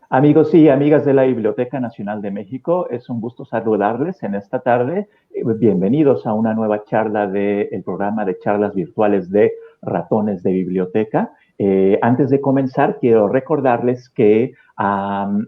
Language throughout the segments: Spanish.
Amigos y amigas de la Biblioteca Nacional de México, es un gusto saludarles en esta tarde. Bienvenidos a una nueva charla del programa de charlas virtuales de Ratones de Biblioteca. Antes de comenzar, quiero recordarles que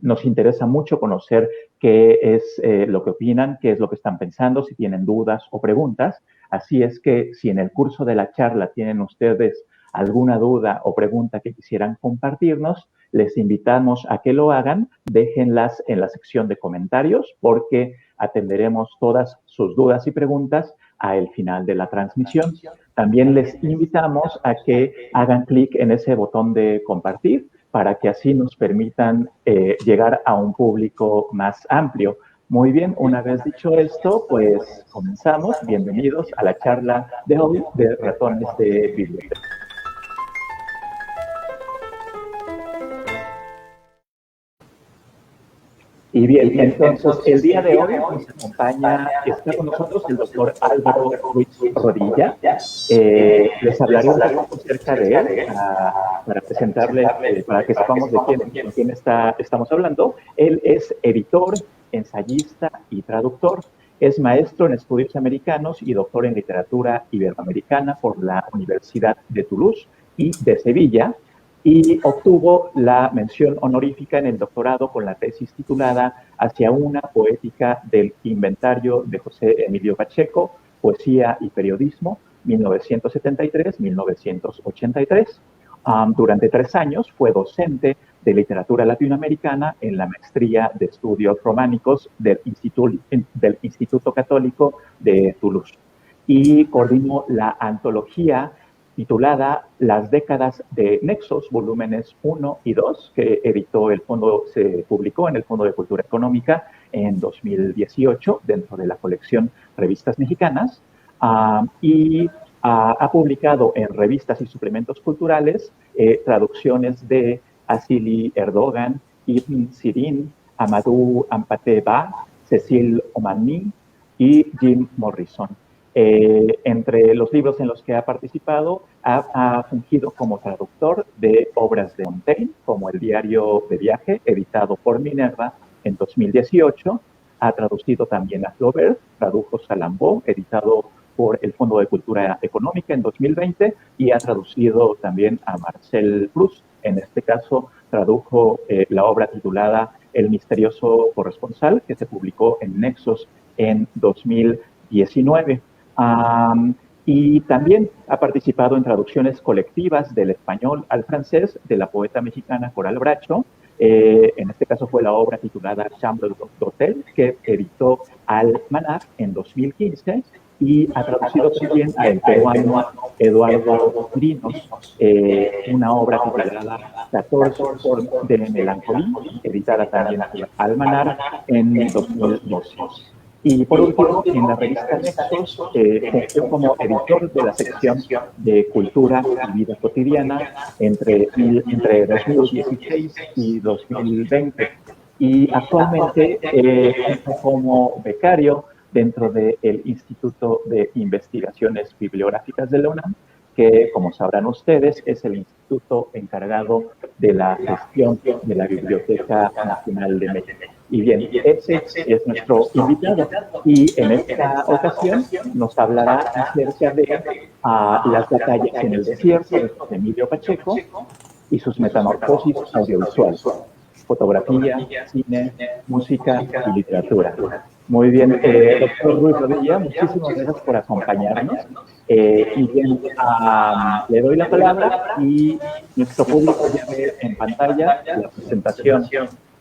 nos interesa mucho conocer qué es lo que opinan, qué es lo que están pensando, si tienen dudas o preguntas. Así es que si en el curso de la charla tienen ustedes alguna duda o pregunta que quisieran compartirnos, les invitamos a que lo hagan, déjenlas en la sección de comentarios porque atenderemos todas sus dudas y preguntas al final de la transmisión. También les invitamos a que hagan clic en ese botón de compartir para que así nos permitan llegar a un público más amplio. Muy bien, una vez dicho esto, pues comenzamos. Bienvenidos a la charla de hoy de Ratones de Biblioteca. Y bien, entonces el día de hoy nos acompaña, está con nosotros el doctor Álvaro Ruiz Rodilla. Les hablaré un poco acerca de él para presentarle, para que sepamos de quién estamos hablando. Él es editor, ensayista y traductor. Es maestro en estudios americanos y doctor en literatura iberoamericana por la Universidad de Toulouse y de Sevilla, y obtuvo la mención honorífica en el doctorado con la tesis titulada Hacia una poética del inventario de José Emilio Pacheco, Poesía y Periodismo, 1973-1983. Durante 3 años fue docente de literatura latinoamericana en la maestría de estudios románicos del Instituto Católico de Toulouse y coordinó la antología titulada Las décadas de Nexos, volúmenes 1 y 2, que se publicó en el Fondo de Cultura Económica en 2018 dentro de la colección Revistas Mexicanas, y ha publicado en revistas y suplementos culturales traducciones de Asili Erdogan, Ibn Sirin, Amadou Hampâté-Bâ, Cécile Omagny y Jim Morrison. Entre los libros en los que ha participado, ha fungido como traductor de obras de Montaigne, como El diario de viaje, editado por Minerva en 2018. Ha traducido también a Flaubert, tradujo Salambó, editado por el Fondo de Cultura Económica en 2020, y ha traducido también a Marcel Proust. En este caso, tradujo la obra titulada El misterioso corresponsal, que se publicó en Nexos en 2019. Y también ha participado en traducciones colectivas del español al francés de la poeta mexicana Coral Bracho. En este caso fue la obra titulada Chambre d'Hôtel, que editó Almanar en 2015, y ha traducido también al peruano Eduardo Trinos, una obra titulada 14 formas de melancolía, editada también por Almanar en 2012. Y por último, en la revista Nexos, fungió como editor de la sección de Cultura y Vida Cotidiana entre 2016 y 2020. Y actualmente funge como becario dentro del Instituto de Investigaciones Bibliográficas de la UNAM, que, como sabrán ustedes, es el instituto encargado de la gestión de la Biblioteca Nacional de México. Y bien, ese es nuestro invitado, y en esta ocasión nos hablará acerca de las batallas en el desierto de José Emilio Pacheco y sus metamorfosis audiovisuales, fotografía, cine, música y literatura. Muy bien, doctor Ruiz Rodilla, muchísimas gracias por acompañarnos. Y bien, le doy la palabra, y nuestro público ya ve en pantalla la presentación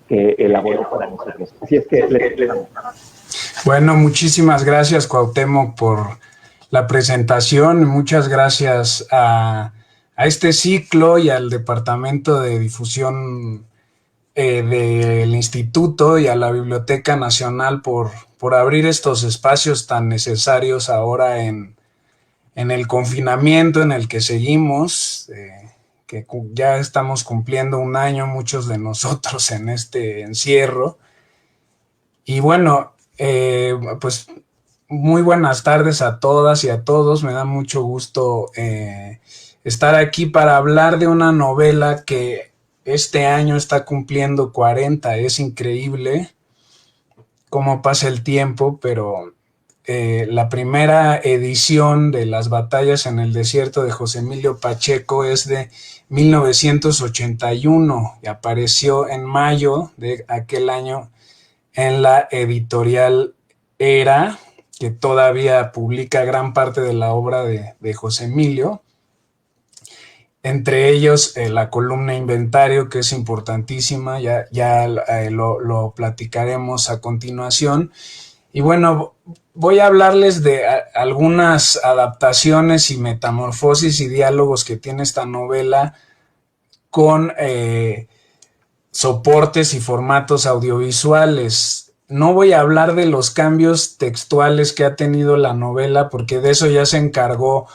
que elaboró para nosotros. Así es que le damos. Bueno, muchísimas gracias, Cuauhtémoc, por la presentación. Muchas gracias a este ciclo y al Departamento de Difusión del Instituto y a la Biblioteca Nacional por abrir estos espacios tan necesarios ahora en el confinamiento en el que seguimos, que ya estamos cumpliendo un año muchos de nosotros en este encierro. Y bueno, pues muy buenas tardes a todas y a todos. Me da mucho gusto estar aquí para hablar de una novela que este año está cumpliendo 40. Es increíble cómo pasa el tiempo, pero la primera edición de Las batallas en el desierto de José Emilio Pacheco es de 1981 y apareció en mayo de aquel año en la editorial Era, que todavía publica gran parte de la obra de José Emilio. Entre ellos, la columna Inventario, que es importantísima, ya lo platicaremos a continuación. Y bueno, voy a hablarles de algunas adaptaciones y metamorfosis y diálogos que tiene esta novela con soportes y formatos audiovisuales. No voy a hablar de los cambios textuales que ha tenido la novela, porque de eso ya se encargó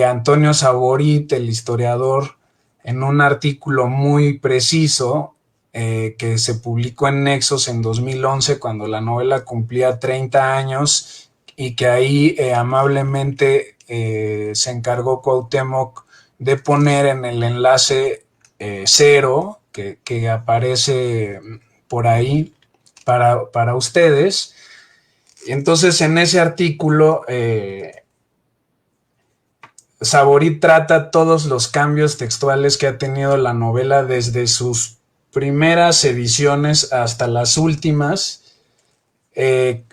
Antonio Saborit, el historiador, en un artículo muy preciso que se publicó en Nexos en 2011, cuando la novela cumplía 30 años, y que ahí amablemente se encargó Cuauhtémoc de poner en el enlace 0 que aparece por ahí para ustedes. Entonces, en ese artículo Saborit trata todos los cambios textuales que ha tenido la novela desde sus primeras ediciones hasta las últimas,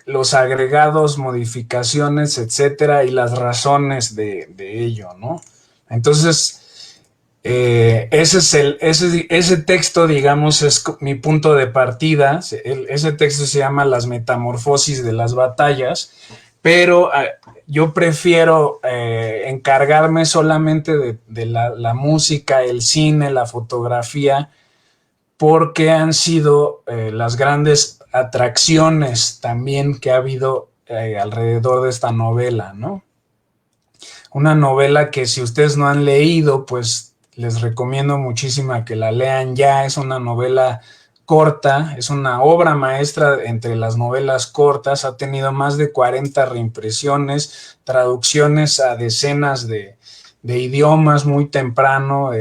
los agregados, modificaciones, etcétera, y las razones de ello, ¿no? Entonces, ese texto, digamos, es mi punto de partida. Ese texto se llama Las metamorfosis de las batallas, pero yo prefiero encargarme solamente de la música, el cine, la fotografía, porque han sido las grandes atracciones también que ha habido alrededor de esta novela, ¿no? Una novela que, si ustedes no han leído, pues les recomiendo muchísimo que la lean ya. Es una novela corta, es una obra maestra entre las novelas cortas. Ha tenido más de 40 reimpresiones, traducciones a decenas de idiomas muy temprano,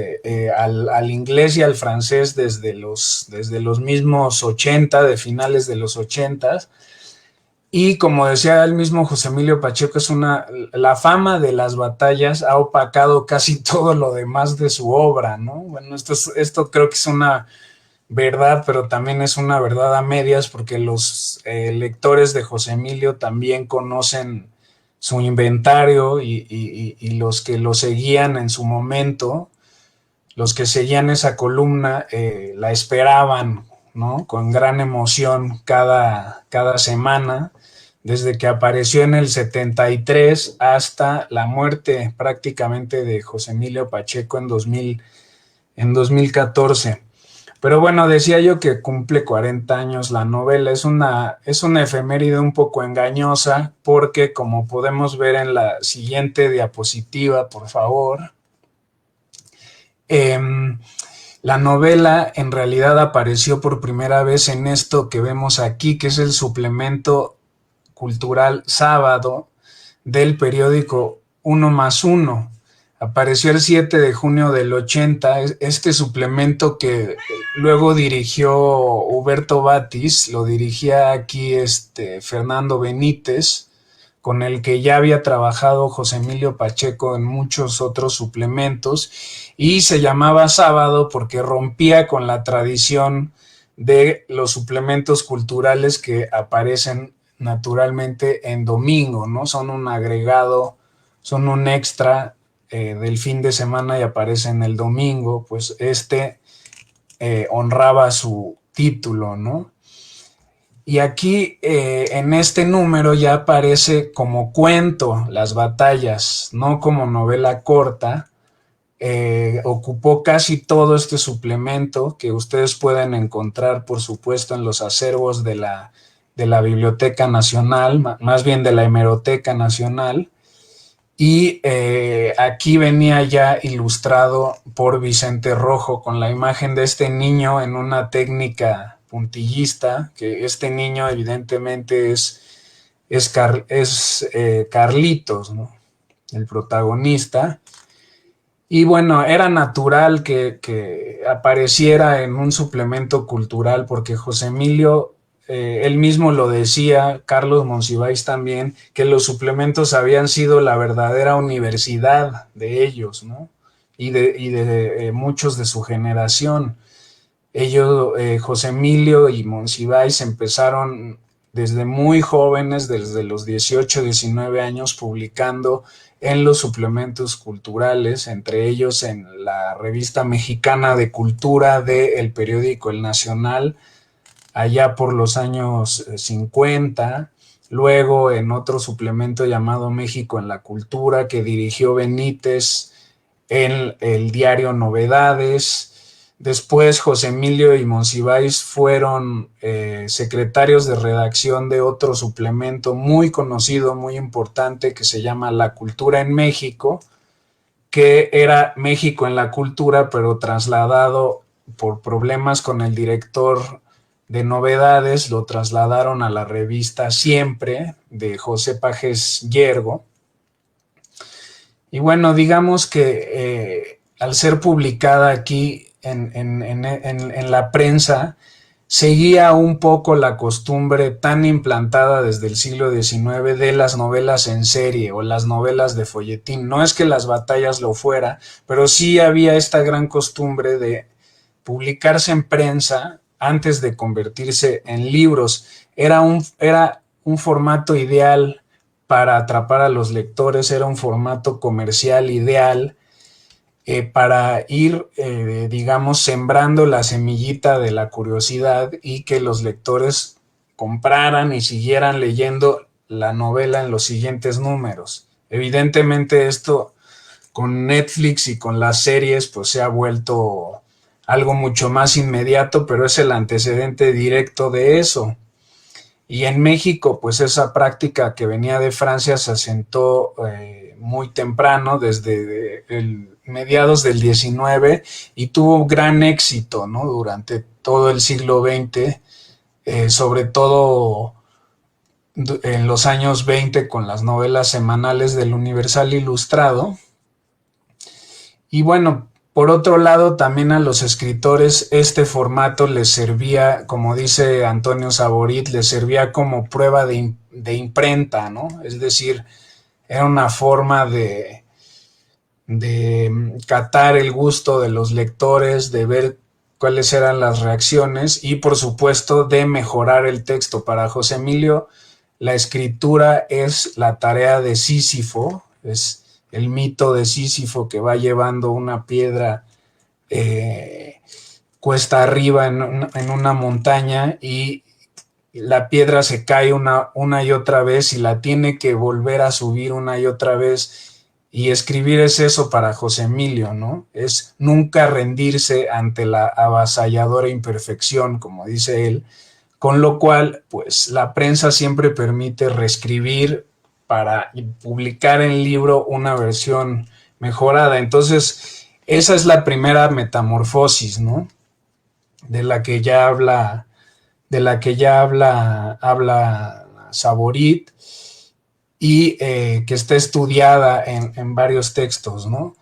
al inglés y al francés desde los mismos 80, de finales de los 80. Y como decía el mismo José Emilio Pacheco, la fama de Las batallas ha opacado casi todo lo demás de su obra, ¿no? Bueno, esto creo que es una verdad, pero también es una verdad a medias, porque los lectores de José Emilio también conocen su inventario, y los que lo seguían en su momento, los que seguían esa columna, la esperaban, ¿no? Con gran emoción cada semana, desde que apareció en el 73 hasta la muerte prácticamente de José Emilio Pacheco en 2014. Pero bueno, decía yo que cumple 40 años la novela. Es una efeméride un poco engañosa, porque, como podemos ver en la siguiente diapositiva, por favor, la novela en realidad apareció por primera vez en esto que vemos aquí, que es el suplemento cultural Sábado del periódico 1+1. Apareció el 7 de junio del 80, este suplemento que luego dirigió Huberto Batis, lo dirigía aquí Fernando Benítez, con el que ya había trabajado José Emilio Pacheco en muchos otros suplementos, y se llamaba Sábado porque rompía con la tradición de los suplementos culturales que aparecen naturalmente en domingo, ¿no? Son un agregado, son un extra del fin de semana y aparecen el domingo. Pues honraba su título, ¿no? Y aquí en este número ya aparece como cuento Las batallas, no como novela corta. Ocupó casi todo este suplemento, que ustedes pueden encontrar, por supuesto, en los acervos de la Biblioteca Nacional, más bien de la Hemeroteca Nacional. Y aquí venía ya ilustrado por Vicente Rojo, con la imagen de este niño en una técnica puntillista, que este niño evidentemente es Carlitos, ¿no? El protagonista. Y bueno, era natural que apareciera en un suplemento cultural porque José Emilio, él mismo lo decía, Carlos Monsiváis también, que los suplementos habían sido la verdadera universidad de ellos, ¿no? Y de muchos de su generación. Ellos, José Emilio y Monsiváis empezaron desde muy jóvenes, desde los 18, 19 años, publicando en los suplementos culturales, entre ellos en la revista mexicana de cultura del periódico El Nacional, allá por los años 50, luego en otro suplemento llamado México en la Cultura, que dirigió Benítez en el diario Novedades. Después José Emilio y Monsiváis fueron secretarios de redacción de otro suplemento muy conocido, muy importante, que se llama La Cultura en México, que era México en la Cultura, pero trasladado por problemas con el director de Novedades, lo trasladaron a la revista Siempre, de José Pajes Yergo. Y bueno, digamos que al ser publicada aquí en la prensa, seguía un poco la costumbre tan implantada desde el siglo XIX de las novelas en serie o las novelas de folletín. No es que las batallas lo fuera, pero sí había esta gran costumbre de publicarse en prensa antes de convertirse en libros. Era un formato ideal para atrapar a los lectores, era un formato comercial ideal para ir, digamos, sembrando la semillita de la curiosidad y que los lectores compraran y siguieran leyendo la novela en los siguientes números. Evidentemente esto con Netflix y con las series pues se ha vuelto algo mucho más inmediato, pero es el antecedente directo de eso. Y en México, pues esa práctica que venía de Francia se asentó muy temprano, desde el mediados del XIX, y tuvo gran éxito, ¿no? Durante todo el siglo XX, sobre todo en los años 20 con las novelas semanales del Universal Ilustrado. Y bueno, por otro lado, también a los escritores este formato les servía, como dice Antonio Saborit, les servía como prueba de imprenta, ¿no? Es decir, era una forma de catar el gusto de los lectores, de ver cuáles eran las reacciones y por supuesto de mejorar el texto. Para José Emilio, la escritura es la tarea de Sísifo, es el mito de Sísifo que va llevando una piedra cuesta arriba en una montaña y la piedra se cae una y otra vez y la tiene que volver a subir una y otra vez. Y escribir es eso para José Emilio, ¿no? Es nunca rendirse ante la avasalladora imperfección, como dice él, con lo cual, pues la prensa siempre permite reescribir para publicar en libro una versión mejorada. Entonces, esa es la primera metamorfosis, ¿no? De la que ya habla Saborit y que está estudiada en varios textos, ¿no?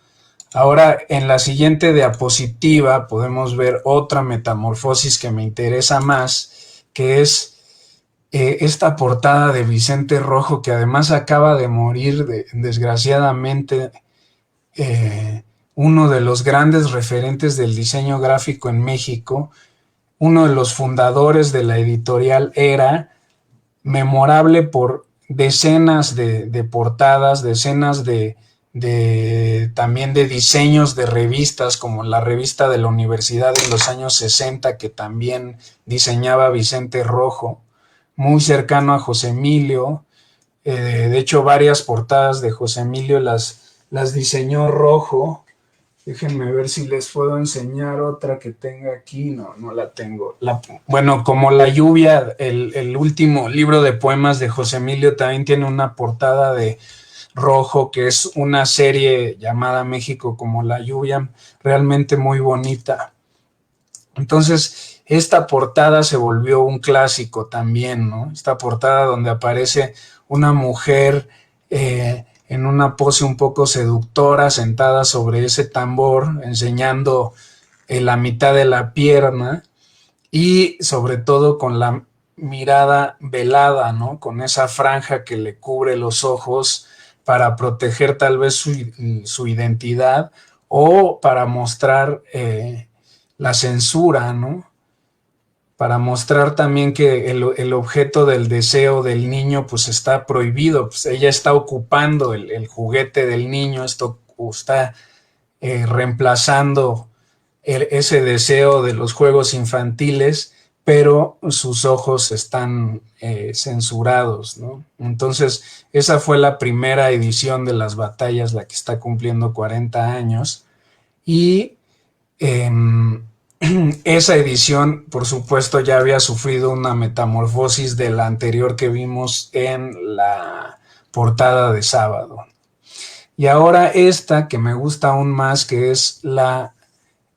Ahora, en la siguiente diapositiva podemos ver otra metamorfosis que me interesa más, que es esta portada de Vicente Rojo, que además acaba de morir desgraciadamente, uno de los grandes referentes del diseño gráfico en México, uno de los fundadores de la editorial Era, memorable por decenas de portadas, decenas también de diseños de revistas, como la revista de la universidad en los años 60, que también diseñaba Vicente Rojo, muy cercano a José Emilio. De hecho, varias portadas de José Emilio las diseñó Rojo. Déjenme ver si les puedo enseñar otra que tenga aquí. No la tengo. Bueno, como La lluvia, el último libro de poemas de José Emilio también tiene una portada de Rojo, que es una serie llamada México como la lluvia, realmente muy bonita. Entonces, esta portada se volvió un clásico también, ¿no? Esta portada donde aparece una mujer en una pose un poco seductora, sentada sobre ese tambor, enseñando la mitad de la pierna y sobre todo con la mirada velada, ¿no? Con esa franja que le cubre los ojos para proteger tal vez su identidad o para mostrar la censura, ¿no? Para mostrar también que el objeto del deseo del niño pues está prohibido, pues ella está ocupando el juguete del niño, esto está reemplazando ese deseo de los juegos infantiles, pero sus ojos están censurados, ¿no? Entonces, esa fue la primera edición de Las Batallas, la que está cumpliendo 40 años, y esa edición, por supuesto, ya había sufrido una metamorfosis de la anterior que vimos en la portada de Sábado. Y ahora esta, que me gusta aún más, que es la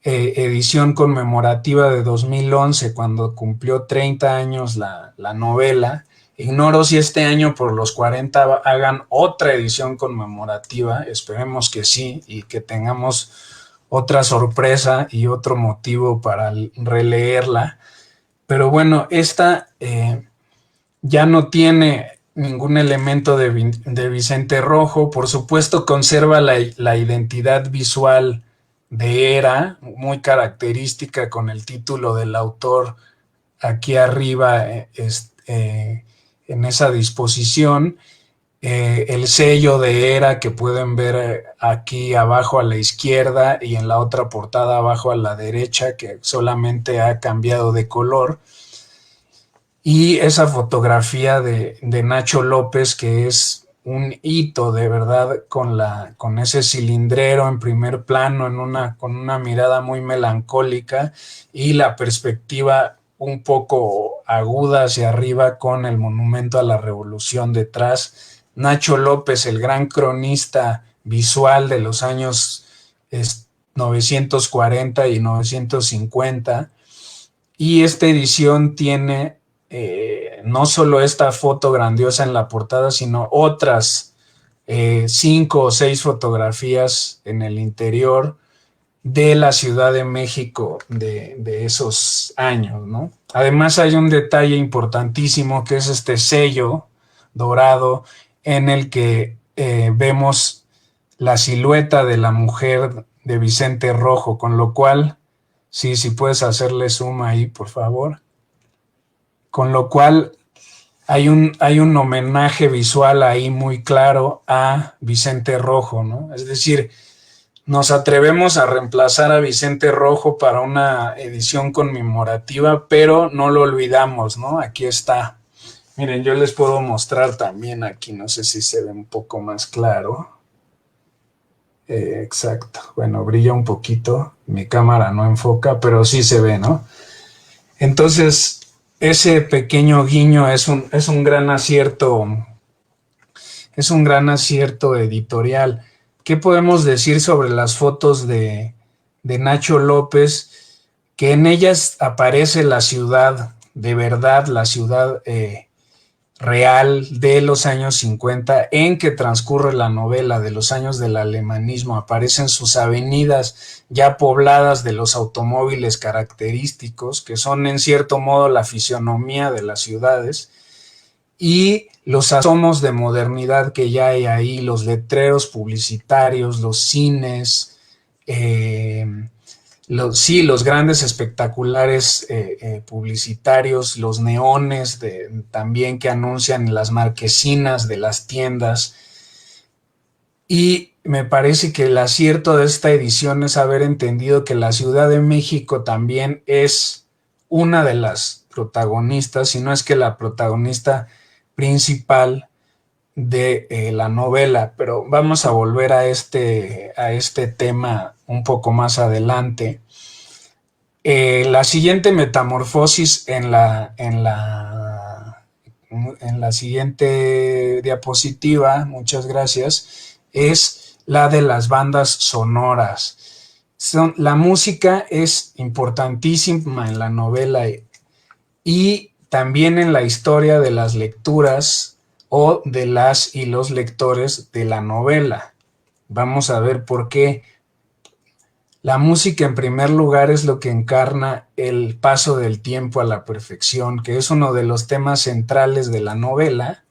edición conmemorativa de 2011, cuando cumplió 30 años la novela. Ignoro si este año por los 40 hagan otra edición conmemorativa, esperemos que sí, y que tengamos otra sorpresa y otro motivo para releerla. Pero bueno, esta ya no tiene ningún elemento de Vicente Rojo, por supuesto conserva la identidad visual de Era, muy característica, con el título del autor aquí arriba en esa disposición, el sello de Era que pueden ver aquí abajo a la izquierda y en la otra portada abajo a la derecha, que solamente ha cambiado de color, y esa fotografía de Nacho López, que es un hito de verdad, con ese cilindrero en primer plano, con una mirada muy melancólica y la perspectiva un poco aguda hacia arriba con el monumento a la revolución detrás. Nacho López, el gran cronista visual de los años 940 y 950, y esta edición tiene no solo esta foto grandiosa en la portada, sino otras 5 o 6 fotografías en el interior de la Ciudad de México de esos años, ¿no? Además hay un detalle importantísimo que es este sello dorado en el que vemos la silueta de la mujer de Vicente Rojo, con lo cual, sí, si puedes hacerle zoom ahí, por favor. Con lo cual hay un homenaje visual ahí muy claro a Vicente Rojo, ¿no? Es decir, nos atrevemos a reemplazar a Vicente Rojo para una edición conmemorativa, pero no lo olvidamos, ¿no? Aquí está. Miren, yo les puedo mostrar también aquí, no sé si se ve un poco más claro. Exacto, bueno, brilla un poquito, mi cámara no enfoca, pero sí se ve, ¿no? Entonces, ese pequeño guiño es un gran acierto, editorial. ¿Qué podemos decir sobre las fotos de Nacho López? Que en ellas aparece la ciudad, de verdad, la ciudad real de los años 50 en que transcurre la novela, de los años del alemanismo. Aparecen sus avenidas ya pobladas de los automóviles característicos, que son en cierto modo la fisionomía de las ciudades, y los asomos de modernidad que ya hay ahí, los letreros publicitarios, los cines, los grandes espectaculares publicitarios, los neones también que anuncian las marquesinas de las tiendas. Y me parece que el acierto de esta edición es haber entendido que la Ciudad de México también es una de las protagonistas, si no es que la protagonista principal de la novela, pero vamos a volver a este tema un poco más adelante. La siguiente metamorfosis en la siguiente diapositiva, muchas gracias, es la de las bandas sonoras. La música es importantísima en la novela y también en la historia de las lecturas o de las y los lectores de la novela. Vamos a ver por qué. La música, en primer lugar, es lo que encarna el paso del tiempo a la perfección, que es uno de los temas centrales de la novela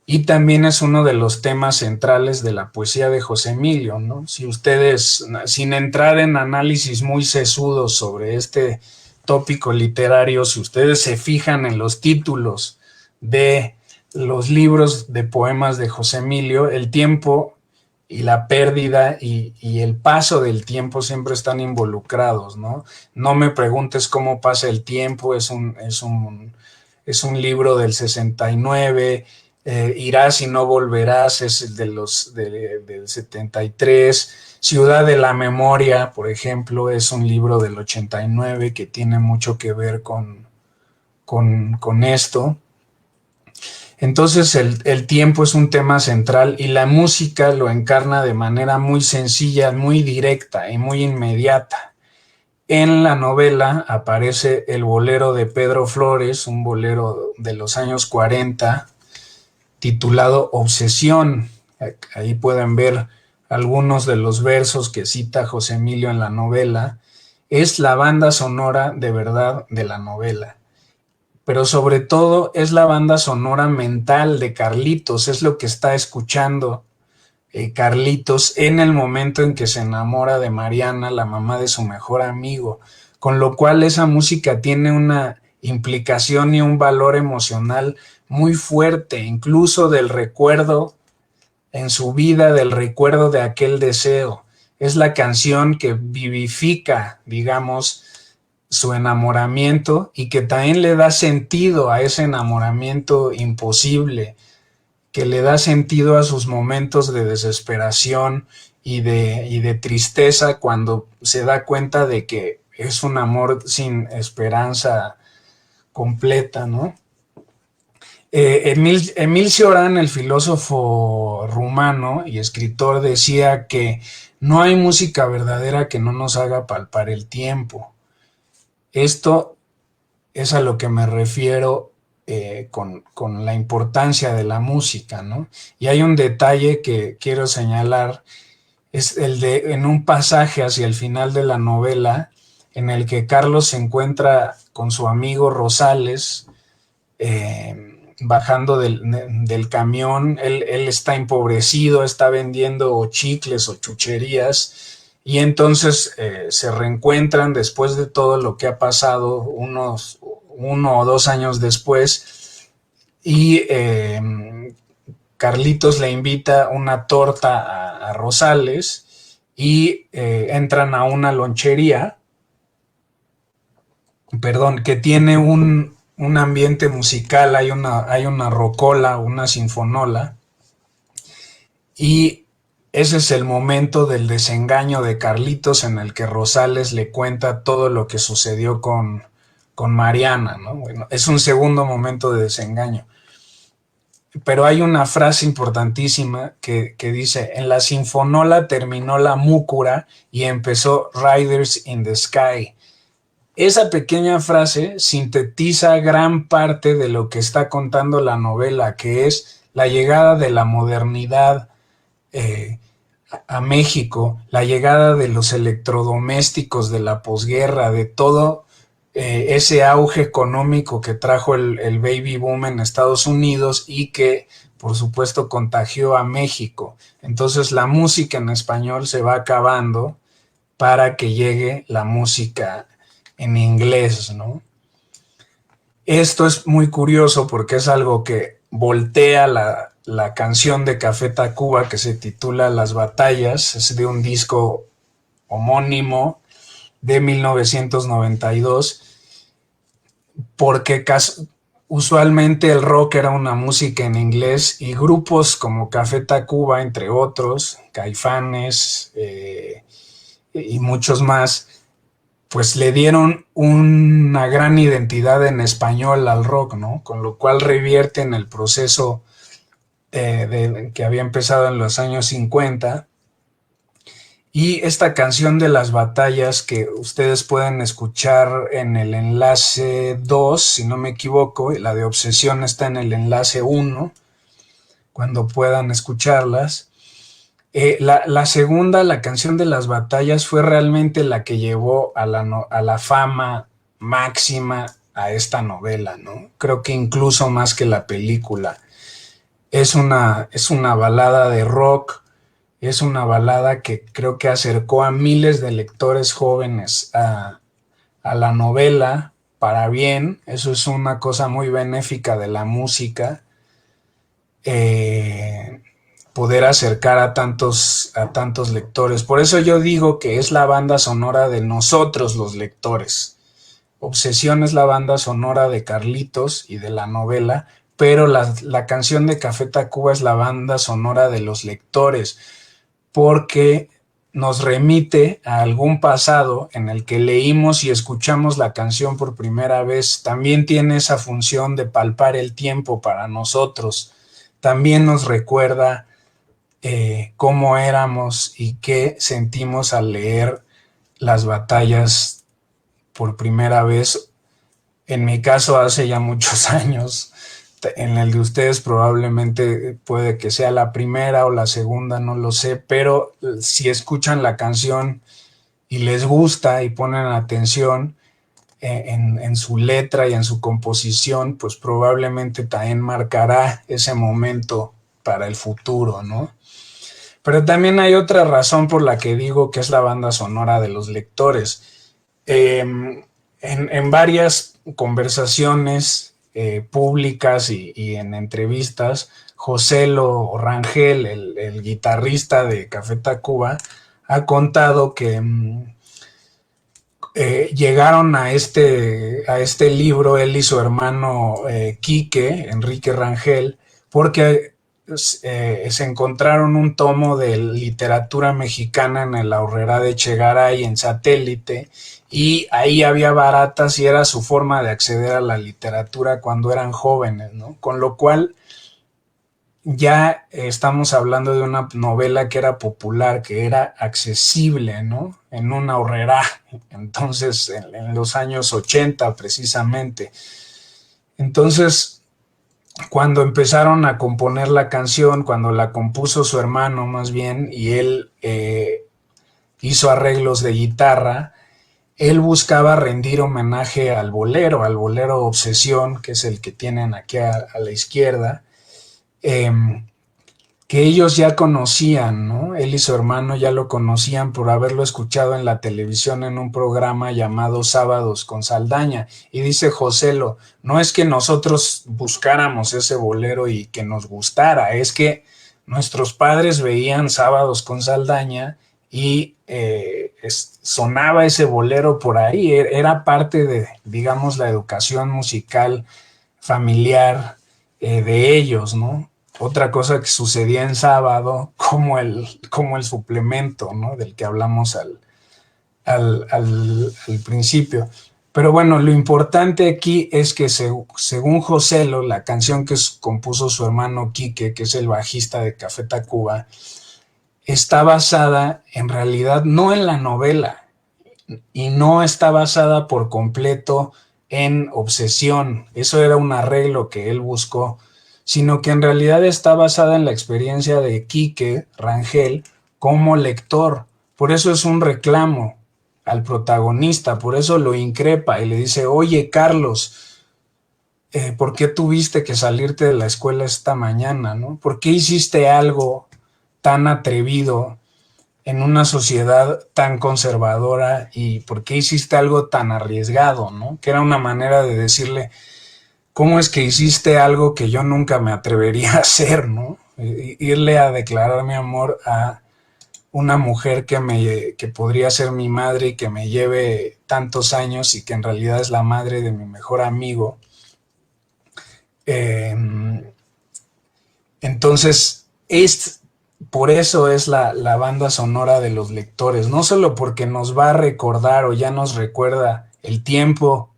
y también es uno de los temas centrales de la poesía de José Emilio, ¿no? Si ustedes, sin entrar en análisis muy sesudos sobre este tópico literario, si ustedes se fijan en los títulos de los libros de poemas de José Emilio, el tiempo y la pérdida y el paso del tiempo siempre están involucrados, ¿no? No me preguntes cómo pasa el tiempo, es un libro del 69, Irás y no volverás es del 73, Ciudad de la Memoria, por ejemplo, es un libro del 89 que tiene mucho que ver con esto. Entonces el tiempo es un tema central y la música lo encarna de manera muy sencilla, muy directa y muy inmediata. En la novela aparece el bolero de Pedro Flores, un bolero de los años 40, titulado Obsesión. Ahí pueden ver algunos de los versos que cita José Emilio en la novela. Es la banda sonora de verdad de la novela. Pero sobre todo es la banda sonora mental de Carlitos, es lo que está escuchando Carlitos en el momento en que se enamora de Mariana, la mamá de su mejor amigo, con lo cual esa música tiene una implicación y un valor emocional muy fuerte, incluso del recuerdo en su vida, del recuerdo de aquel deseo. Es la canción que vivifica, digamos, su enamoramiento y que también le da sentido a ese enamoramiento imposible, que le da sentido a sus momentos de desesperación y de tristeza cuando se da cuenta de que es un amor sin esperanza completa, ¿no? Emil Cioran, el filósofo rumano y escritor, decía que no hay música verdadera que no nos haga palpar el tiempo. Esto es a lo que me refiero con la importancia de la música, ¿no? Y hay un detalle que quiero señalar, es el de en un pasaje hacia el final de la novela, en el que Carlos se encuentra con su amigo Rosales, bajando del camión. Él está empobrecido, está vendiendo chicles o chucherías, y entonces se reencuentran después de todo lo que ha pasado, 1 o 2 años después, y Carlitos le invita una torta a Rosales y entran a una lonchería, que tiene un ambiente musical, hay una rocola, una sinfonola, y ese es el momento del desengaño de Carlitos, en el que Rosales le cuenta todo lo que sucedió con Mariana, ¿no? Bueno, es un segundo momento de desengaño. Pero hay una frase importantísima que dice: en la sinfonola terminó la múcura y empezó Riders in the Sky. Esa pequeña frase sintetiza gran parte de lo que está contando la novela, que es la llegada de la modernidad a México, la llegada de los electrodomésticos de la posguerra, de todo ese auge económico que trajo el baby boom en Estados Unidos y que, por supuesto, contagió a México. Entonces la música en español se va acabando para que llegue la música en inglés, ¿no? Esto es muy curioso porque es algo que voltea la canción de Café Tacuba, que se titula Las Batallas, es de un disco homónimo de 1992, porque usualmente el rock era una música en inglés y grupos como Café Tacuba, entre otros, Caifanes y muchos más, pues le dieron una gran identidad en español al rock, ¿no? Con lo cual revierten el proceso que había empezado en los años 50. Y esta canción de Las Batallas, que ustedes pueden escuchar en el enlace 2, si no me equivoco, la de Obsesión está en el enlace 1, cuando puedan escucharlas. La segunda, la canción de las batallas, fue realmente la que llevó a la fama máxima a esta novela, ¿no? Creo que incluso más que la película. Es una balada de rock, es una balada que creo que acercó a miles de lectores jóvenes a la novela para bien. Eso es una cosa muy benéfica de la música. Poder acercar a tantos lectores. Por eso yo digo que es la banda sonora de nosotros los lectores. Obsesión es la banda sonora de Carlitos y de la novela, pero la canción de Café Tacuba es la banda sonora de los lectores, porque nos remite a algún pasado en el que leímos y escuchamos la canción por primera vez. También tiene esa función de palpar el tiempo para nosotros. También nos recuerda cómo éramos y qué sentimos al leer las batallas por primera vez. En mi caso, hace ya muchos años. En el de ustedes probablemente puede que sea la primera o la segunda, no lo sé, pero si escuchan la canción y les gusta y ponen atención en su letra y en su composición, pues probablemente también marcará ese momento para el futuro, ¿no? Pero también hay otra razón por la que digo que es la banda sonora de los lectores. En varias conversaciones públicas y en entrevistas, Joselo Rangel, el guitarrista de Café Tacuba, ha contado que llegaron a este libro, él y su hermano Quique, Enrique Rangel, porque se encontraron un tomo de literatura mexicana en el Aurrerá de Chegaray en Satélite, y ahí había baratas y era su forma de acceder a la literatura cuando eran jóvenes, ¿no? Con lo cual ya estamos hablando de una novela que era popular, que era accesible, ¿no? En una horrera, entonces en los años 80 precisamente. Entonces, cuando empezaron a componer la canción, cuando la compuso su hermano más bien, y él hizo arreglos de guitarra, él buscaba rendir homenaje al bolero Obsesión, que es el que tienen aquí a la izquierda, que ellos ya conocían, ¿no? Él y su hermano ya lo conocían por haberlo escuchado en la televisión en un programa llamado Sábados con Saldaña. Y dice Joselo, no es que nosotros buscáramos ese bolero y que nos gustara, es que nuestros padres veían Sábados con Saldaña y sonaba ese bolero por ahí, era parte de, digamos, la educación musical familiar de ellos, ¿no? Otra cosa que sucedía en Sábado, como el suplemento, ¿no? Del que hablamos al principio. Pero bueno, lo importante aquí es que según Joselo, la canción que compuso su hermano Quique, que es el bajista de Café Tacuba, está basada en realidad no en la novela y no está basada por completo en Obsesión. Eso era un arreglo que él buscó, sino que en realidad está basada en la experiencia de Quique Rangel como lector. Por eso es un reclamo al protagonista, por eso lo increpa y le dice, oye Carlos, ¿por qué tuviste que salirte de la escuela esta mañana, ¿no? ¿Por qué hiciste algo tan atrevido en una sociedad tan conservadora y por qué hiciste algo tan arriesgado, ¿no? Que era una manera de decirle, ¿cómo es que hiciste algo que yo nunca me atrevería a hacer, ¿no? Irle a declarar mi amor a una mujer que podría ser mi madre y que me lleve tantos años y que en realidad es la madre de mi mejor amigo. Entonces, por eso es la banda sonora de los lectores, no solo porque nos va a recordar o ya nos recuerda el tiempo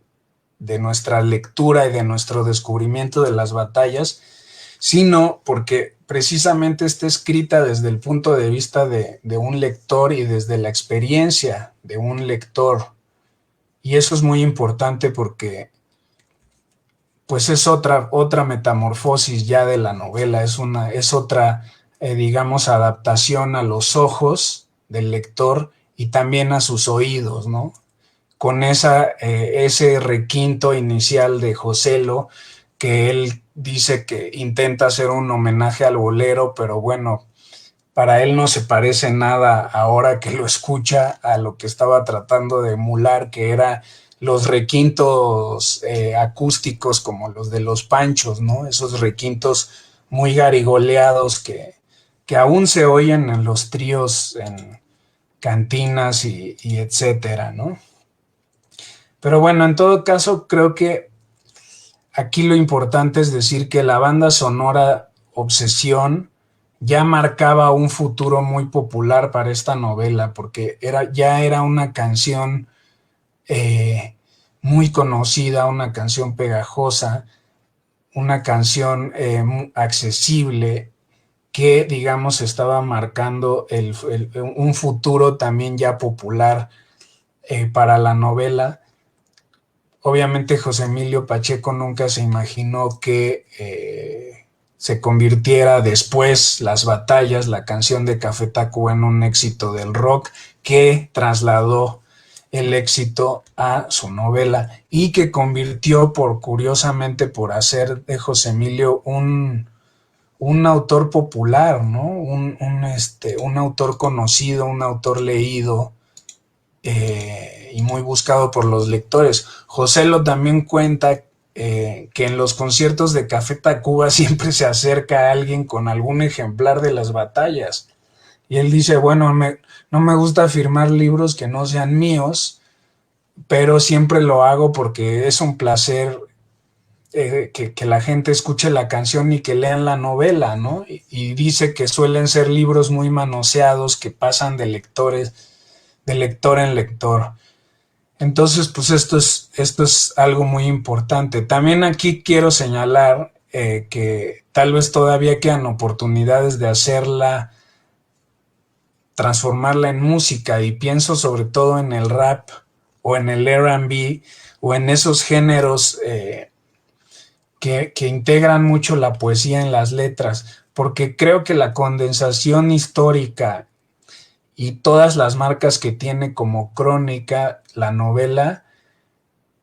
de nuestra lectura y de nuestro descubrimiento de las batallas, sino porque precisamente está escrita desde el punto de vista de un lector y desde la experiencia de un lector. Y eso es muy importante porque pues es otra metamorfosis ya de la novela, es otra, digamos, adaptación a los ojos del lector y también a sus oídos, ¿no? Con ese requinto inicial de Joselo, que él dice que intenta hacer un homenaje al bolero, pero bueno, para él no se parece nada ahora que lo escucha a lo que estaba tratando de emular, que era los requintos acústicos como los de los Panchos, ¿no? Esos requintos muy garigoleados que aún se oyen en los tríos, en cantinas y etcétera, ¿no? Pero bueno, en todo caso, creo que aquí lo importante es decir que la banda sonora Obsesión ya marcaba un futuro muy popular para esta novela, porque ya era una canción eh, muy conocida, una canción pegajosa, una canción accesible que, digamos, estaba marcando un futuro también ya popular para la novela. Obviamente José Emilio Pacheco nunca se imaginó que se convirtiera después Las Batallas, la canción de Café Tacuba, en un éxito del rock que trasladó el éxito a su novela y que convirtió, curiosamente, por hacer de José Emilio un autor popular, ¿no? Un autor conocido, un autor leído, y muy buscado por los lectores. Joselo también cuenta que en los conciertos de Café Tacuba siempre se acerca a alguien con algún ejemplar de Las Batallas. Y él dice, bueno, no me gusta firmar libros que no sean míos, pero siempre lo hago porque es un placer que la gente escuche la canción y que lean la novela, ¿no? Y dice que suelen ser libros muy manoseados, que pasan de lector en lector. Entonces, pues esto es algo muy importante. También aquí quiero señalar que tal vez todavía quedan oportunidades de hacerla, transformarla en música, y pienso sobre todo en el rap o en el R&B o en esos géneros que integran mucho la poesía en las letras, porque creo que la condensación histórica y todas las marcas que tiene como crónica la novela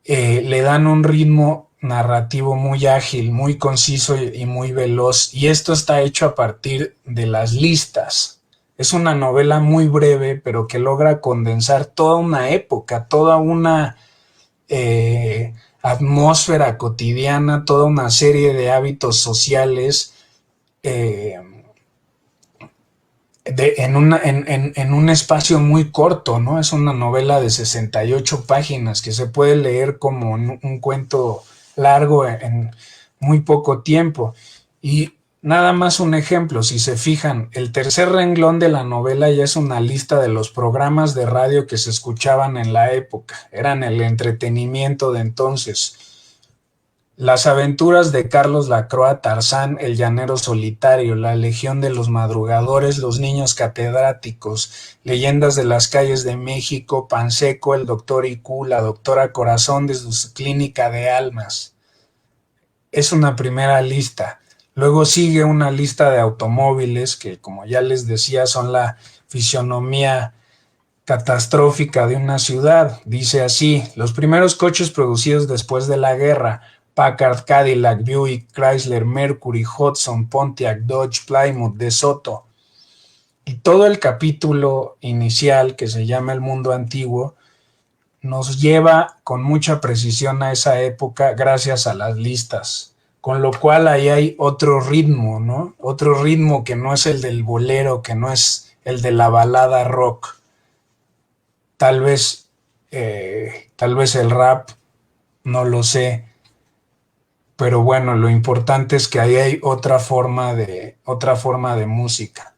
le dan un ritmo narrativo muy ágil, muy conciso y muy veloz, y esto está hecho a partir de las listas. Es una novela muy breve, pero que logra condensar toda una época, toda una atmósfera cotidiana, toda una serie de hábitos sociales eh, en un espacio muy corto, ¿no? Es una novela de 68 páginas que se puede leer como un cuento largo en muy poco tiempo. Y nada más un ejemplo, si se fijan, el tercer renglón de la novela ya es una lista de los programas de radio que se escuchaban en la época, eran el entretenimiento de entonces. Las aventuras de Carlos Lacroix, Tarzán, el llanero solitario, la legión de los madrugadores, los niños catedráticos, leyendas de las calles de México, Panseco, el doctor IQ, la doctora Corazón de su clínica de almas. Es una primera lista. Luego sigue una lista de automóviles que, como ya les decía, son la fisionomía catastrófica de una ciudad. Dice así: los primeros coches producidos después de la guerra: Packard, Cadillac, Buick, Chrysler, Mercury, Hudson, Pontiac, Dodge, Plymouth, DeSoto. Y todo el capítulo inicial, que se llama El Mundo Antiguo, nos lleva con mucha precisión a esa época gracias a las listas. Con lo cual ahí hay otro ritmo, ¿no? Otro ritmo que no es el del bolero, que no es el de la balada rock. Tal vez el rap, no lo sé, pero bueno, lo importante es que ahí hay otra forma de música.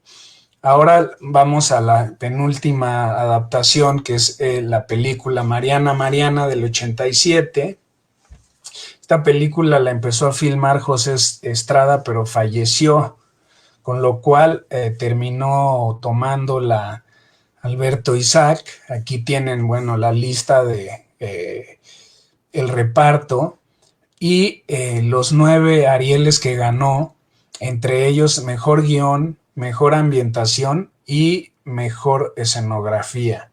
Ahora vamos a la penúltima adaptación, que es la película Mariana Mariana del 87. Esta película la empezó a filmar José Estrada, pero falleció, con lo cual terminó tomando la Alberto Isaac. Aquí tienen, bueno, la lista de el reparto. y los 9 Arieles que ganó, entre ellos mejor guión, mejor ambientación y mejor escenografía.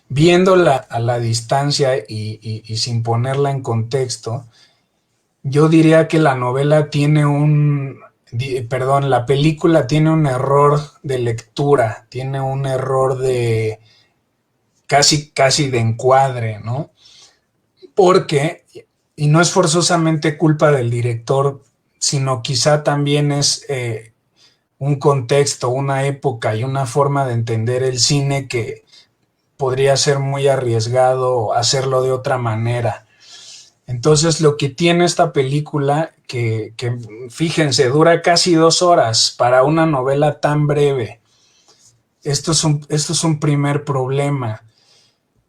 Viéndola a la distancia y sin ponerla en contexto, yo diría que la novela tiene la película tiene un error de lectura, tiene un error de casi de encuadre, ¿no? Porque, y no es forzosamente culpa del director, sino quizá también es un contexto, una época y una forma de entender el cine que podría ser muy arriesgado hacerlo de otra manera. Entonces lo que tiene esta película, que fíjense, dura casi 2 horas para una novela tan breve. Esto es un primer problema,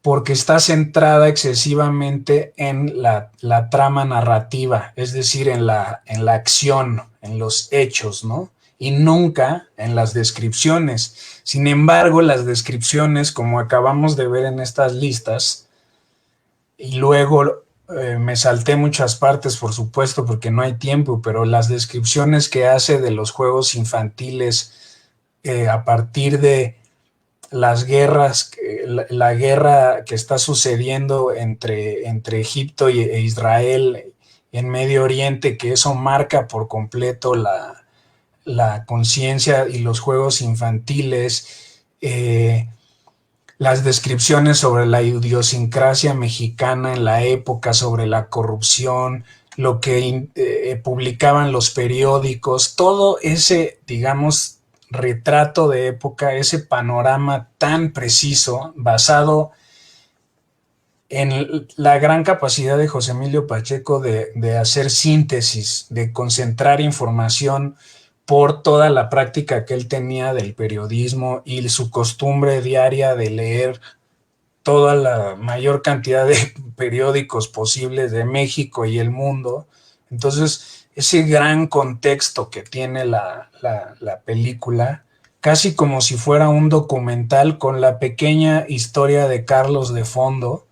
porque está centrada excesivamente en la trama narrativa, es decir, en la acción, en los hechos, ¿no? Y nunca en las descripciones. Sin embargo, las descripciones, como acabamos de ver en estas listas, y luego me salté muchas partes, por supuesto, porque no hay tiempo, pero las descripciones que hace de los juegos infantiles a partir de las guerras, la guerra que está sucediendo entre Egipto e Israel en Medio Oriente, que eso marca por completo la conciencia y los juegos infantiles, las descripciones sobre la idiosincrasia mexicana en la época, sobre la corrupción, lo que publicaban los periódicos, todo ese, digamos, retrato de época, ese panorama tan preciso, basado en la gran capacidad de José Emilio Pacheco de hacer síntesis, de concentrar información por toda la práctica que él tenía del periodismo y su costumbre diaria de leer toda la mayor cantidad de periódicos posibles de México y el mundo. Entonces, ese gran contexto que tiene la película, casi como si fuera un documental con la pequeña historia de Carlos de fondo,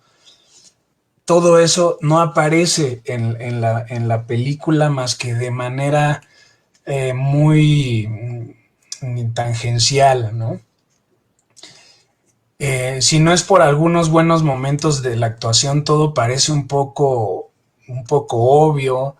todo eso no aparece en la película más que de manera muy tangencial, ¿no? Si no es por algunos buenos momentos de la actuación, todo parece un poco obvio.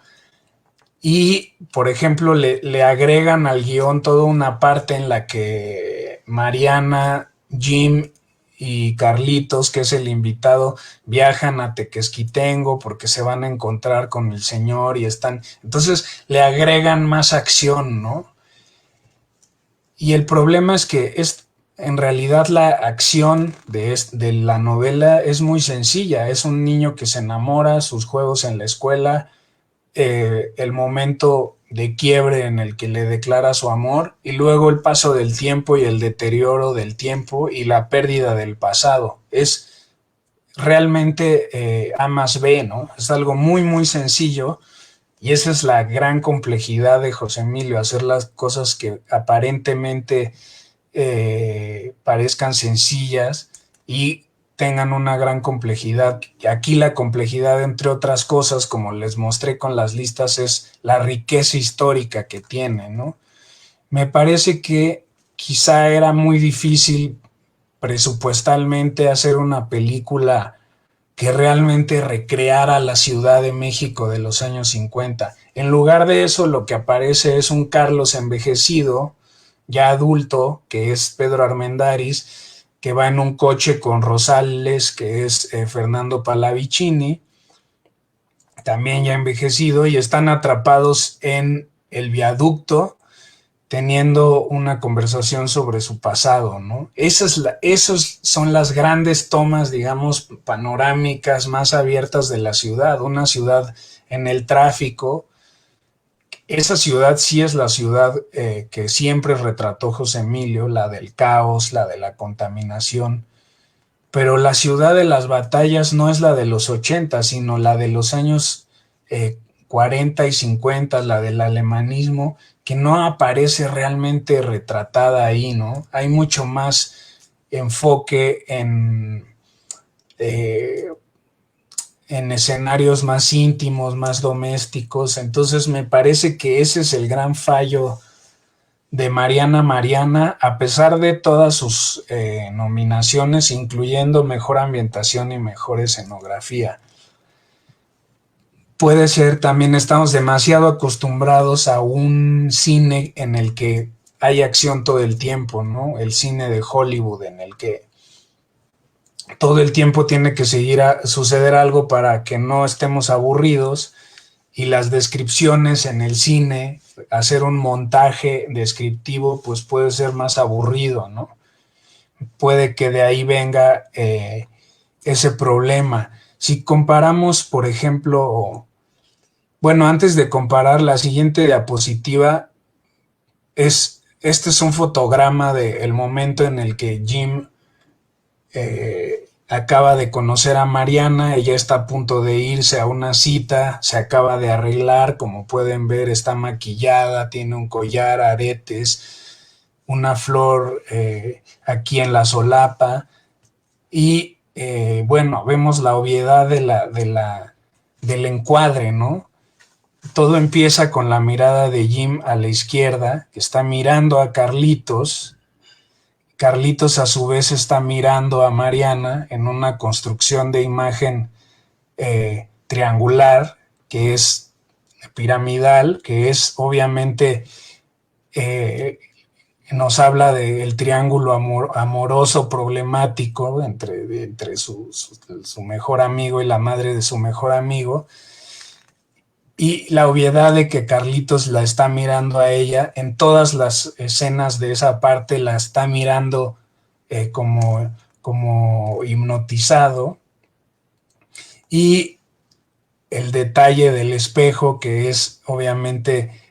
Y, por ejemplo, le agregan al guión toda una parte en la que Mariana, Jim y Carlitos, que es el invitado, viajan a Tequesquitengo porque se van a encontrar con el señor y están... Entonces le agregan más acción, ¿no? Y el problema es que en realidad la acción de la novela es muy sencilla. Es un niño que se enamora, sus juegos en la escuela, el momento de quiebre en el que le declara su amor y luego el paso del tiempo y el deterioro del tiempo y la pérdida del pasado. Es realmente A más B, ¿no? Es algo muy, muy sencillo y esa es la gran complejidad de José Emilio, hacer las cosas que aparentemente parezcan sencillas y tengan una gran complejidad. Y aquí la complejidad, entre otras cosas, como les mostré con las listas, es la riqueza histórica que tiene, ¿no? Me parece que quizá era muy difícil presupuestalmente hacer una película que realmente recreara la Ciudad de México de los años 50. En lugar de eso, lo que aparece es un Carlos envejecido, ya adulto, que es Pedro Armendáriz, que va en un coche con Rosales, que es Fernando Pallavicini, también ya envejecido, y están atrapados en el viaducto teniendo una conversación sobre su pasado, ¿no? Esas son las grandes tomas, digamos, panorámicas más abiertas de la ciudad, una ciudad en el tráfico. Esa ciudad sí es la ciudad que siempre retrató José Emilio, la del caos, la de la contaminación, pero la ciudad de las batallas no es la de los 80, sino la de los años 40 y 50, la del alemanismo, que no aparece realmente retratada ahí, ¿no? Hay mucho más enfoque en en escenarios más íntimos, más domésticos. Entonces me parece que ese es el gran fallo de Mariana Mariana, a pesar de todas sus nominaciones, incluyendo mejor ambientación y mejor escenografía. Puede ser también estamos demasiado acostumbrados a un cine en el que hay acción todo el tiempo, ¿no? El cine de Hollywood en el que todo el tiempo tiene que suceder algo para que no estemos aburridos, y las descripciones en el cine, hacer un montaje descriptivo, pues puede ser más aburrido, ¿no? Puede que de ahí venga ese problema. Si comparamos, por ejemplo, bueno, antes de comparar, la siguiente diapositiva este es un fotograma del momento en el que Jim acaba de conocer a Mariana, ella está a punto de irse a una cita, se acaba de arreglar, como pueden ver está maquillada, tiene un collar, aretes, una flor aquí en la solapa, y bueno, vemos la obviedad del encuadre, ¿no? Todo empieza con la mirada de Jim a la izquierda, que está mirando a Carlitos. Carlitos a su vez está mirando a Mariana en una construcción de imagen triangular, que es piramidal, que es obviamente nos habla del triángulo amoroso problemático entre su mejor amigo y la madre de su mejor amigo, y la obviedad de que Carlitos la está mirando a ella en todas las escenas de esa parte, la está mirando como hipnotizado, y el detalle del espejo, que es obviamente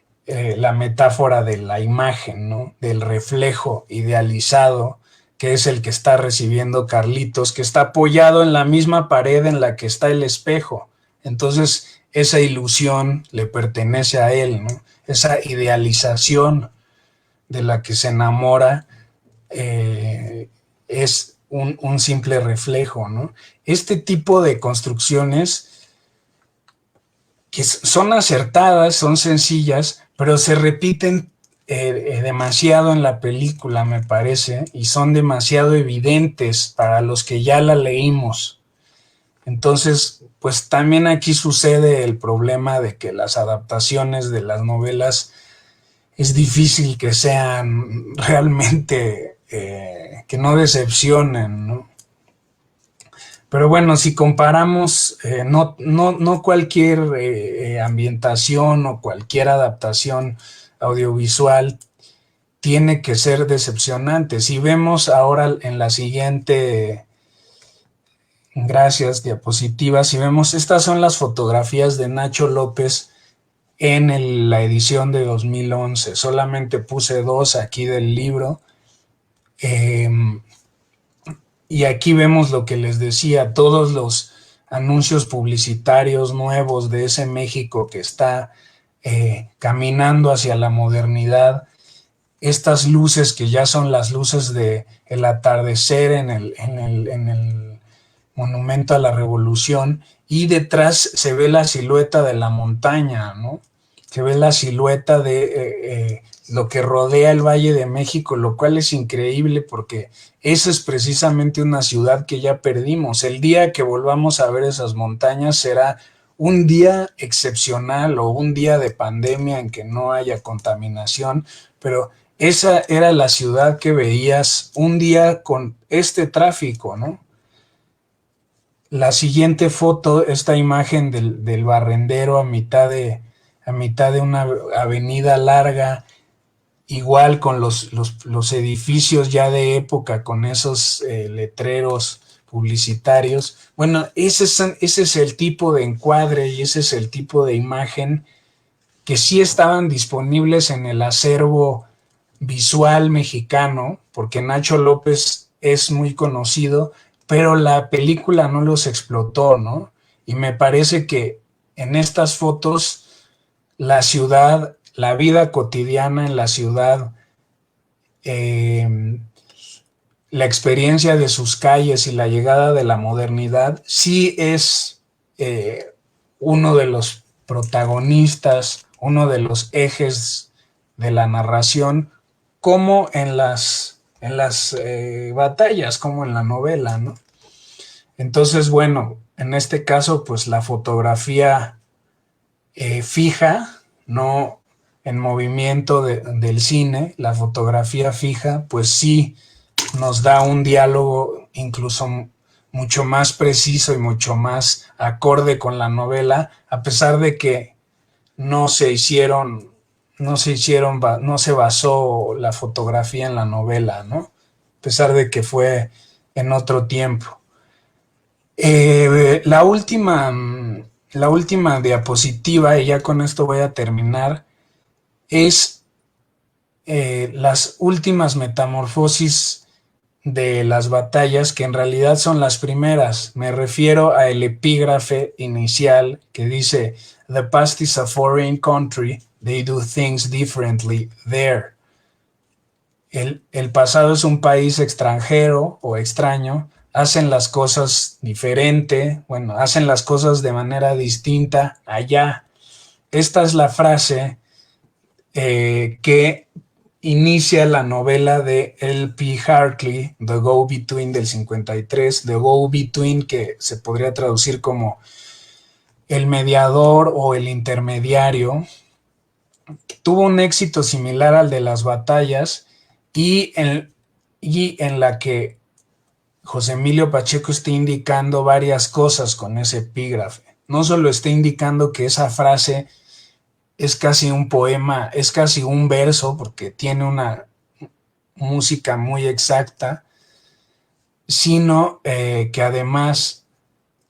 la metáfora de la imagen, ¿no? Del reflejo idealizado, que es el que está recibiendo Carlitos, que está apoyado en la misma pared en la que está el espejo. Entonces, esa ilusión le pertenece a él, ¿no? Esa idealización de la que se enamora es un simple reflejo, ¿no? Este tipo de construcciones que son acertadas, son sencillas, pero se repiten demasiado en la película, me parece, y son demasiado evidentes para los que ya la leímos. Entonces, pues también aquí sucede el problema de que las adaptaciones de las novelas es difícil que sean realmente, que no decepcionen, ¿no? Pero bueno, si comparamos, no cualquier ambientación o cualquier adaptación audiovisual tiene que ser decepcionante. Si vemos ahora en la siguiente, gracias, diapositiva, si vemos, estas son las fotografías de Nacho López en la edición de 2011. Solamente puse 2 aquí del libro. Y aquí vemos lo que les decía, todos los anuncios publicitarios nuevos de ese México que está caminando hacia la modernidad, estas luces que ya son las luces del atardecer en el Monumento a la Revolución, y detrás se ve la silueta de la montaña, ¿no? Se ve la silueta de lo que rodea el Valle de México, lo cual es increíble porque esa es precisamente una ciudad que ya perdimos. El día que volvamos a ver esas montañas será un día excepcional o un día de pandemia en que no haya contaminación, pero esa era la ciudad que veías un día con este tráfico, ¿no? La siguiente foto, esta imagen del barrendero a mitad de una avenida larga, igual con los edificios ya de época, con esos letreros publicitarios. Bueno, ese es el tipo de encuadre y ese es el tipo de imagen que sí estaban disponibles en el acervo visual mexicano, porque Nacho López es muy conocido, pero la película no los explotó, ¿no? Y me parece que en estas fotos la ciudad, la vida cotidiana en la ciudad, la experiencia de sus calles y la llegada de la modernidad sí es uno de los protagonistas, uno de los ejes de la narración, como en las batallas, como en la novela, ¿no? Entonces, bueno, en este caso, pues la fotografía fija, no en movimiento del cine, la fotografía fija, pues sí nos da un diálogo incluso mucho más preciso y mucho más acorde con la novela, a pesar de que no se basó la fotografía en la novela, ¿no? A pesar de que fue en otro tiempo. La última diapositiva, y ya con esto voy a terminar, es las últimas metamorfosis de las batallas, que en realidad son las primeras. Me refiero al epígrafe inicial que dice: "The past is a foreign country, they do things differently there". El pasado es un país extranjero o extraño, hacen las cosas diferente, bueno, hacen las cosas de manera distinta allá. Esta es la frase que inicia la novela de L.P. Hartley, The Go-Between del 53, The Go-Between, que se podría traducir como el mediador o el intermediario. Tuvo un éxito similar al de las batallas y en la que José Emilio Pacheco está indicando varias cosas con ese epígrafe. No solo está indicando que esa frase es casi un poema, es casi un verso, porque tiene una música muy exacta, sino que además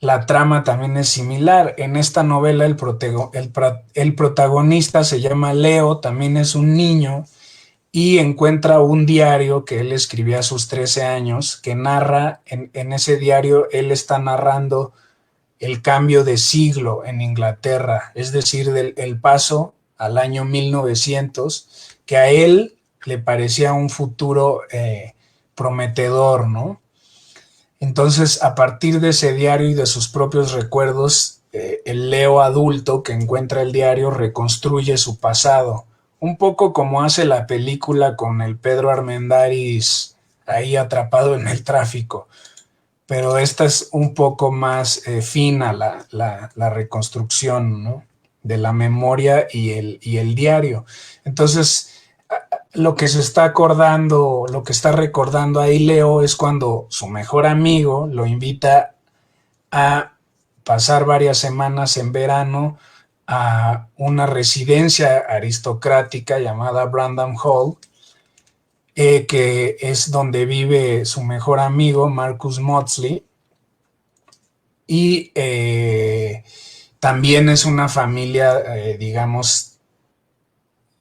la trama también es similar. En esta novela el protagonista se llama Leo, también es un niño, y encuentra un diario que él escribía a sus 13 años, que narra, en ese diario él está narrando el cambio de siglo en Inglaterra, es decir, el paso al año 1900, que a él le parecía un futuro prometedor, ¿no? Entonces, a partir de ese diario y de sus propios recuerdos, el Leo adulto que encuentra el diario reconstruye su pasado, un poco como hace la película con el Pedro Armendáriz ahí atrapado en el tráfico, pero esta es un poco más fina la reconstrucción, ¿no?, de la memoria y el diario. Entonces, lo que se está acordando, lo que está recordando ahí Leo es cuando su mejor amigo lo invita a pasar varias semanas en verano a una residencia aristocrática llamada Brandon Hall, que es donde vive su mejor amigo Marcus Maudsley, y también es una familia, digamos,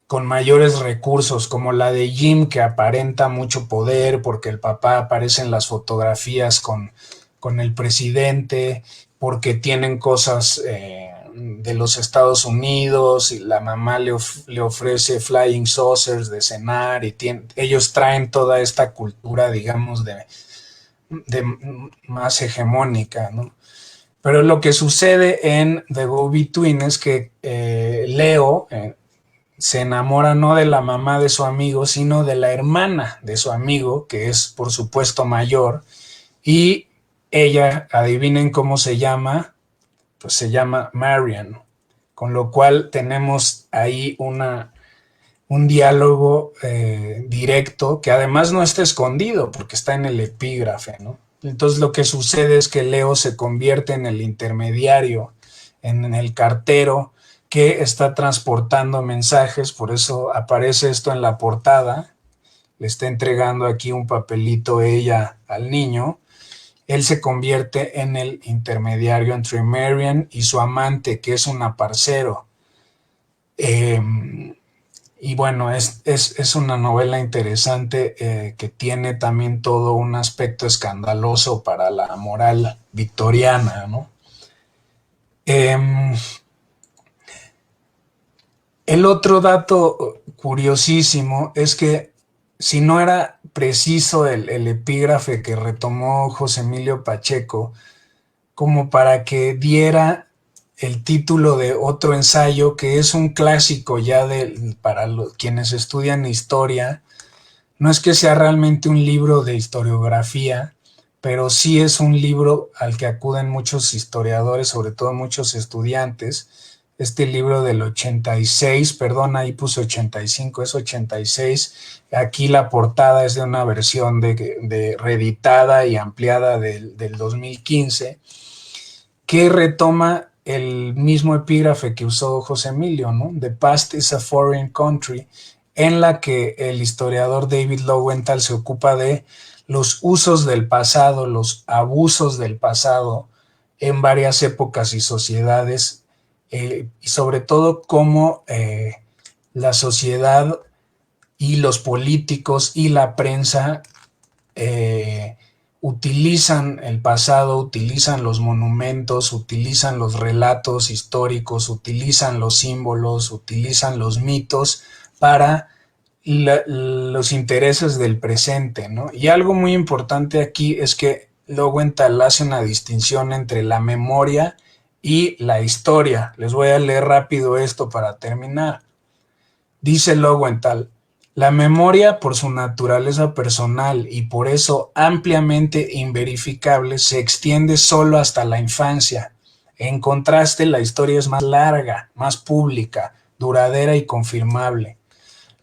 con mayores recursos, como la de Jim, que aparenta mucho poder porque el papá aparece en las fotografías con el presidente, porque tienen cosas de los Estados Unidos, y la mamá le ofrece flying saucers de cenar, y ellos traen toda esta cultura, digamos, de más hegemónica, ¿no? Pero lo que sucede en The Go-Between es que Leo se enamora no de la mamá de su amigo, sino de la hermana de su amigo, que es por supuesto mayor, y ella, adivinen cómo se llama, pues se llama Marian, con lo cual tenemos ahí un diálogo directo, que además no está escondido porque está en el epígrafe, ¿no? Entonces lo que sucede es que Leo se convierte en el intermediario, en el cartero que está transportando mensajes, por eso aparece esto en la portada, le está entregando aquí un papelito ella al niño. Él se convierte en el intermediario entre Marian y su amante, que es un aparcero. Y bueno, es una novela interesante que tiene también todo un aspecto escandaloso para la moral victoriana, ¿no? El otro dato curiosísimo es que, si no era preciso el epígrafe que retomó José Emilio Pacheco, como para que diera el título de otro ensayo que es un clásico ya para quienes estudian historia. No es que sea realmente un libro de historiografía, pero sí es un libro al que acuden muchos historiadores, sobre todo muchos estudiantes. Este libro del 86, perdón, ahí puse 85, es 86. Aquí la portada es de una versión de reeditada y ampliada del 2015, que retoma el mismo epígrafe que usó José Emilio, ¿no? The past is a foreign country, en la que el historiador David Lowenthal se ocupa de los usos del pasado, los abusos del pasado en varias épocas y sociedades, y sobre todo cómo la sociedad y los políticos y la prensa utilizan el pasado, utilizan los monumentos, utilizan los relatos históricos, utilizan los símbolos, utilizan los mitos para los intereses del presente, ¿no? Y algo muy importante aquí es que Lowenthal hace una distinción entre la memoria y la historia. Les voy a leer rápido esto para terminar. Dice Lowenthal: la memoria, por su naturaleza personal y por eso ampliamente inverificable, se extiende solo hasta la infancia. En contraste, la historia es más larga, más pública, duradera y confirmable.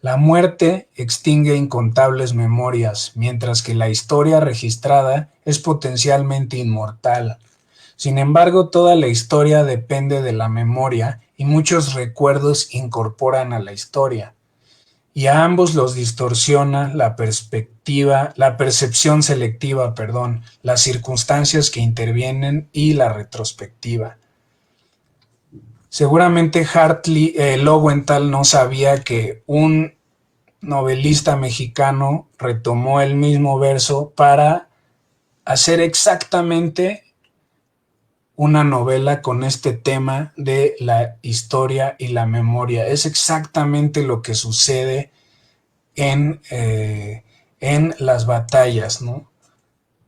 La muerte extingue incontables memorias, mientras que la historia registrada es potencialmente inmortal. Sin embargo, toda la historia depende de la memoria y muchos recuerdos incorporan a la historia. Y a ambos los distorsiona la percepción selectiva, las circunstancias que intervienen y la retrospectiva. Seguramente Lowenthal no sabía que un novelista mexicano retomó el mismo verso para hacer exactamente una novela con este tema de la historia y la memoria. Es exactamente lo que sucede en las batallas, ¿no?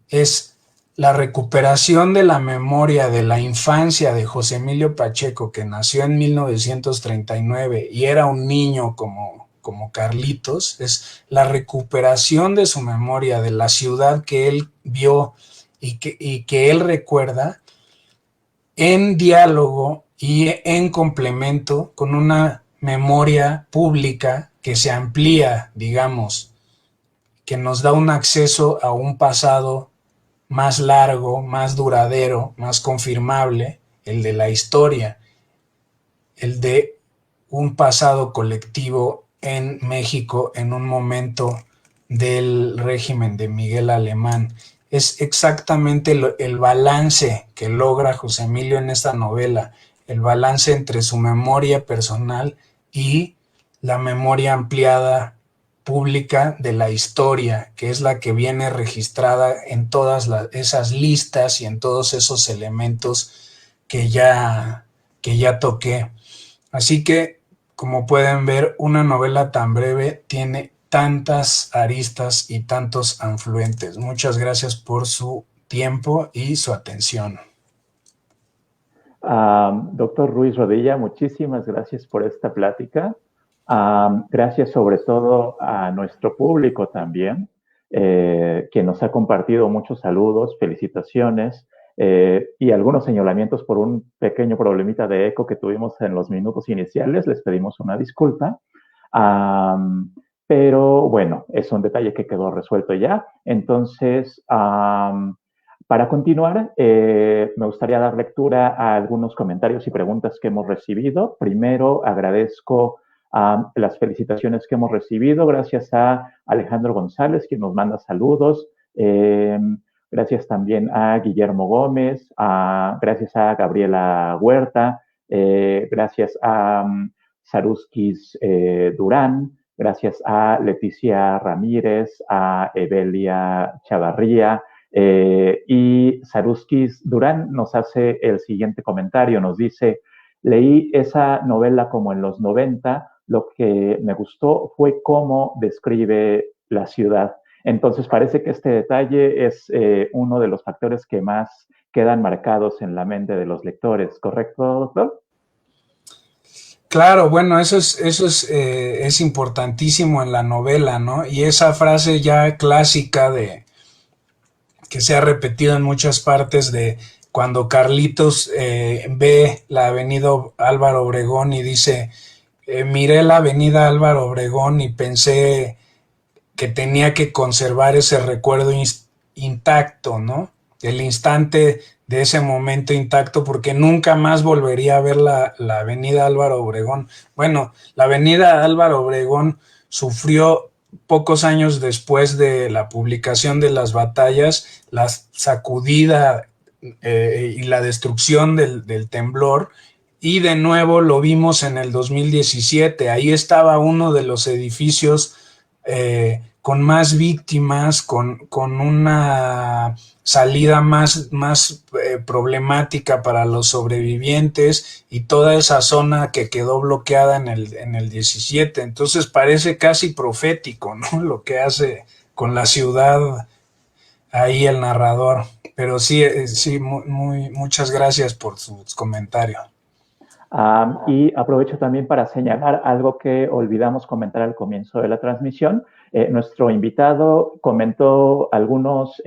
Es la recuperación de la memoria de la infancia de José Emilio Pacheco, que nació en 1939 y era un niño como Carlitos. Es la recuperación de su memoria, de la ciudad que él vio y que él recuerda, en diálogo y en complemento con una memoria pública que se amplía, digamos, que nos da un acceso a un pasado más largo, más duradero, más confirmable, el de la historia, el de un pasado colectivo en México en un momento del régimen de Miguel Alemán. Es exactamente el balance que logra José Emilio en esta novela, el balance entre su memoria personal y la memoria ampliada pública de la historia, que es la que viene registrada en todas esas listas y en todos esos elementos que ya toqué. Así que, como pueden ver, una novela tan breve tiene tantas aristas y tantos afluentes. Muchas gracias por su tiempo y su atención. Doctor Ruiz Rodilla, muchísimas gracias por esta plática. Gracias sobre todo a nuestro público también, que nos ha compartido muchos saludos, felicitaciones y algunos señalamientos por un pequeño problemita de eco que tuvimos en los minutos iniciales. Les pedimos una disculpa. Pero bueno, es un detalle que quedó resuelto ya. Entonces, para continuar, me gustaría dar lectura a algunos comentarios y preguntas que hemos recibido. Primero, agradezco las felicitaciones que hemos recibido. Gracias a Alejandro González, quien nos manda saludos. Gracias también a Guillermo Gómez. Gracias a Gabriela Huerta. Gracias a Saruskis Durán. Gracias a Leticia Ramírez, a Evelia Chavarría. Y Saruskis Durán nos hace el siguiente comentario, nos dice: leí esa novela como en los 90, lo que me gustó fue cómo describe la ciudad. Entonces parece que este detalle es uno de los factores que más quedan marcados en la mente de los lectores, ¿correcto, doctor? Claro, bueno, es importantísimo en la novela, ¿no? Y esa frase ya clásica que se ha repetido en muchas partes de cuando Carlitos ve la avenida Álvaro Obregón y dice, miré la avenida Álvaro Obregón y pensé que tenía que conservar ese recuerdo intacto, ¿no? El instante de ese momento intacto, porque nunca más volvería a ver la avenida Álvaro Obregón. Bueno, la avenida Álvaro Obregón sufrió pocos años después de la publicación de Las Batallas, la sacudida y la destrucción del temblor, y de nuevo lo vimos en el 2017. Ahí estaba uno de los edificios con más víctimas, con una salida más problemática para los sobrevivientes, y toda esa zona que quedó bloqueada en el 17. Entonces parece casi profético, ¿no? Lo que hace con la ciudad ahí el narrador. Pero sí, sí, muchas gracias por sus comentarios. Y aprovecho también para señalar algo que olvidamos comentar al comienzo de la transmisión. Nuestro invitado comentó algunos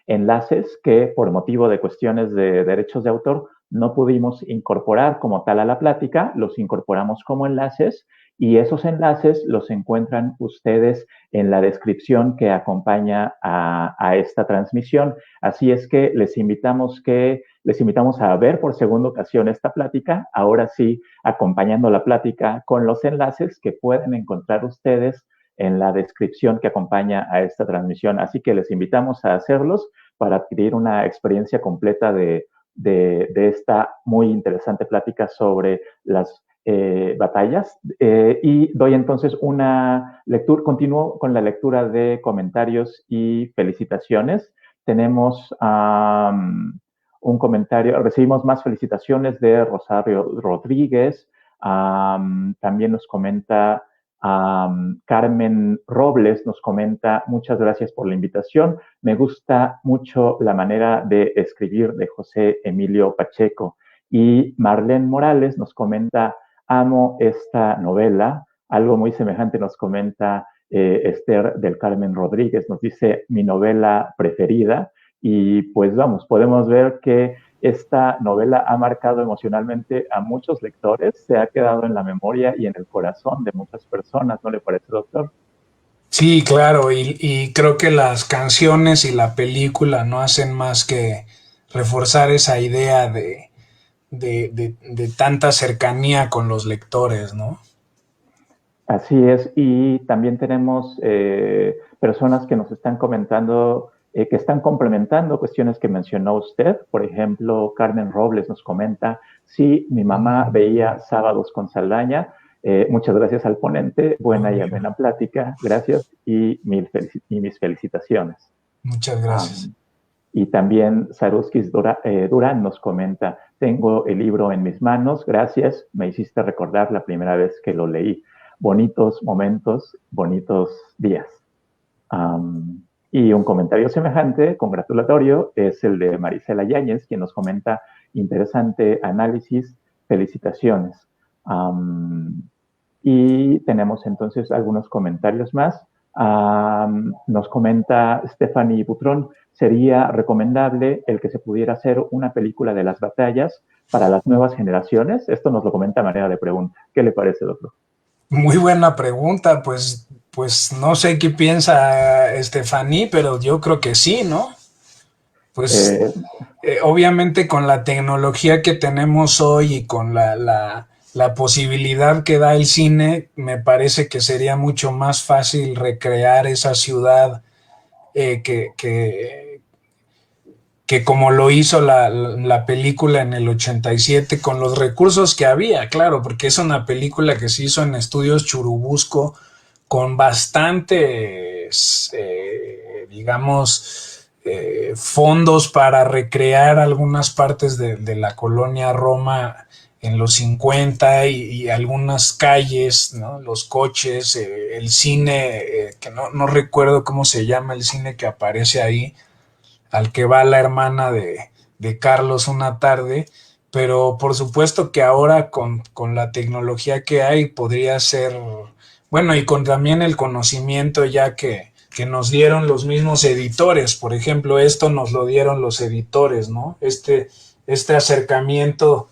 enlaces que por motivo de cuestiones de derechos de autor no pudimos incorporar como tal a la plática, los incorporamos como enlaces, y esos enlaces los encuentran ustedes en la descripción que acompaña a esta transmisión. Así es que les invitamos a ver por segunda ocasión esta plática, ahora sí, acompañando la plática con los enlaces que pueden encontrar ustedes en la descripción que acompaña a esta transmisión. Así que les invitamos a hacerlos para adquirir una experiencia completa de esta muy interesante plática sobre las batallas. Y doy entonces una lectura, continúo con la lectura de comentarios y felicitaciones. Tenemos un comentario, recibimos más felicitaciones de Rosario Rodríguez. También nos comenta Carmen Robles, nos comenta: muchas gracias por la invitación. Me gusta mucho la manera de escribir de José Emilio Pacheco. Y Marlene Morales nos comenta: amo esta novela. Algo muy semejante nos comenta Esther del Carmen Rodríguez, nos dice: mi novela preferida. Y pues vamos, podemos ver que esta novela ha marcado emocionalmente a muchos lectores, se ha quedado en la memoria y en el corazón de muchas personas, ¿no le parece, doctor? Sí, claro, y creo que las canciones y la película no hacen más que reforzar esa idea de tanta cercanía con los lectores, ¿no? Así es, y también tenemos personas que nos están comentando, que están complementando cuestiones que mencionó usted. Por ejemplo, Carmen Robles nos comenta: sí, mi mamá veía Sábados con Saldaña. Muchas gracias al ponente, buena y amena plática, gracias, y mis felicitaciones. Muchas gracias. Y también Saruskis Durán nos comenta: tengo el libro en mis manos, gracias, me hiciste recordar la primera vez que lo leí. Bonitos momentos, bonitos días. Y un comentario semejante, congratulatorio, es el de Marisela Yáñez, quien nos comenta: interesante análisis, felicitaciones. Y tenemos entonces algunos comentarios más. Nos comenta Stephanie Butrón: sería recomendable el que se pudiera hacer una película de las batallas para las nuevas generaciones. Esto nos lo comenta a manera de pregunta. ¿Qué le parece, doctor? Muy buena pregunta, pues no sé qué piensa Stephanie, pero yo creo que sí, ¿no? Pues obviamente con la tecnología que tenemos hoy y con la posibilidad que da el cine, me parece que sería mucho más fácil recrear esa ciudad que como lo hizo la película en el 87 con los recursos que había, claro, porque es una película que se hizo en estudios Churubusco con bastantes, digamos, fondos para recrear algunas partes de la colonia Roma en los 50 y algunas calles, ¿no? Los coches, el cine, que no recuerdo cómo se llama el cine que aparece ahí, al que va la hermana de Carlos una tarde, pero por supuesto que ahora con la tecnología que hay podría ser, bueno, y con también el conocimiento ya que nos dieron los mismos editores, por ejemplo, esto nos lo dieron los editores, ¿no? Este acercamiento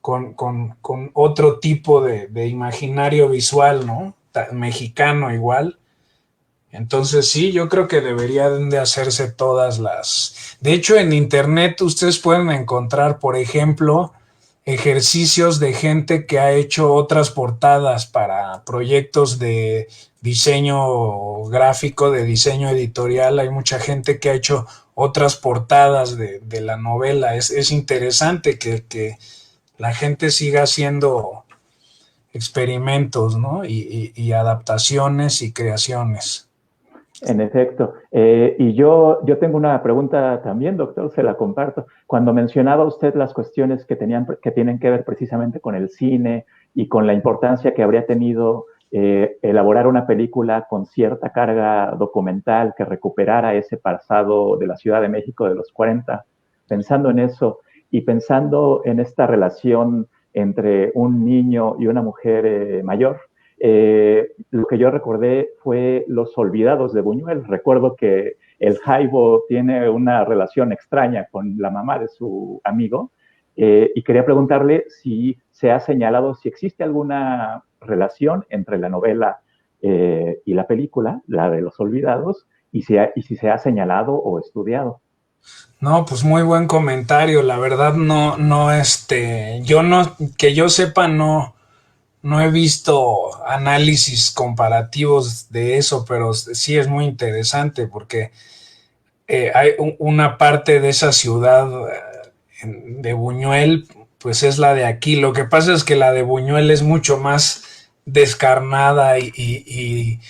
con otro tipo de imaginario visual, ¿no? Mexicano igual. Entonces sí, yo creo que deberían de hacerse todas las... De hecho, en internet ustedes pueden encontrar, por ejemplo, ejercicios de gente que ha hecho otras portadas para proyectos de diseño gráfico, de diseño editorial. Hay mucha gente que ha hecho otras portadas de la novela. Es interesante que la gente siga haciendo experimentos, ¿no? Y adaptaciones y creaciones. En efecto. Y yo tengo una pregunta también, doctor, se la comparto. Cuando mencionaba usted las cuestiones que tienen que ver precisamente con el cine y con la importancia que habría tenido elaborar una película con cierta carga documental que recuperara ese pasado de la Ciudad de México de los 40, pensando en eso y pensando en esta relación entre un niño y una mujer mayor, lo que yo recordé fue Los Olvidados de Buñuel. Recuerdo que el Jaibo tiene una relación extraña con la mamá de su amigo y quería preguntarle si se ha señalado, si existe alguna relación entre la novela y la película, la de Los Olvidados, y si se ha señalado o estudiado. No, pues muy buen comentario. La verdad yo no, que yo sepa, no he visto análisis comparativos de eso, pero sí es muy interesante porque hay una parte de esa ciudad de Buñuel, pues es la de aquí. Lo que pasa es que la de Buñuel es mucho más descarnada y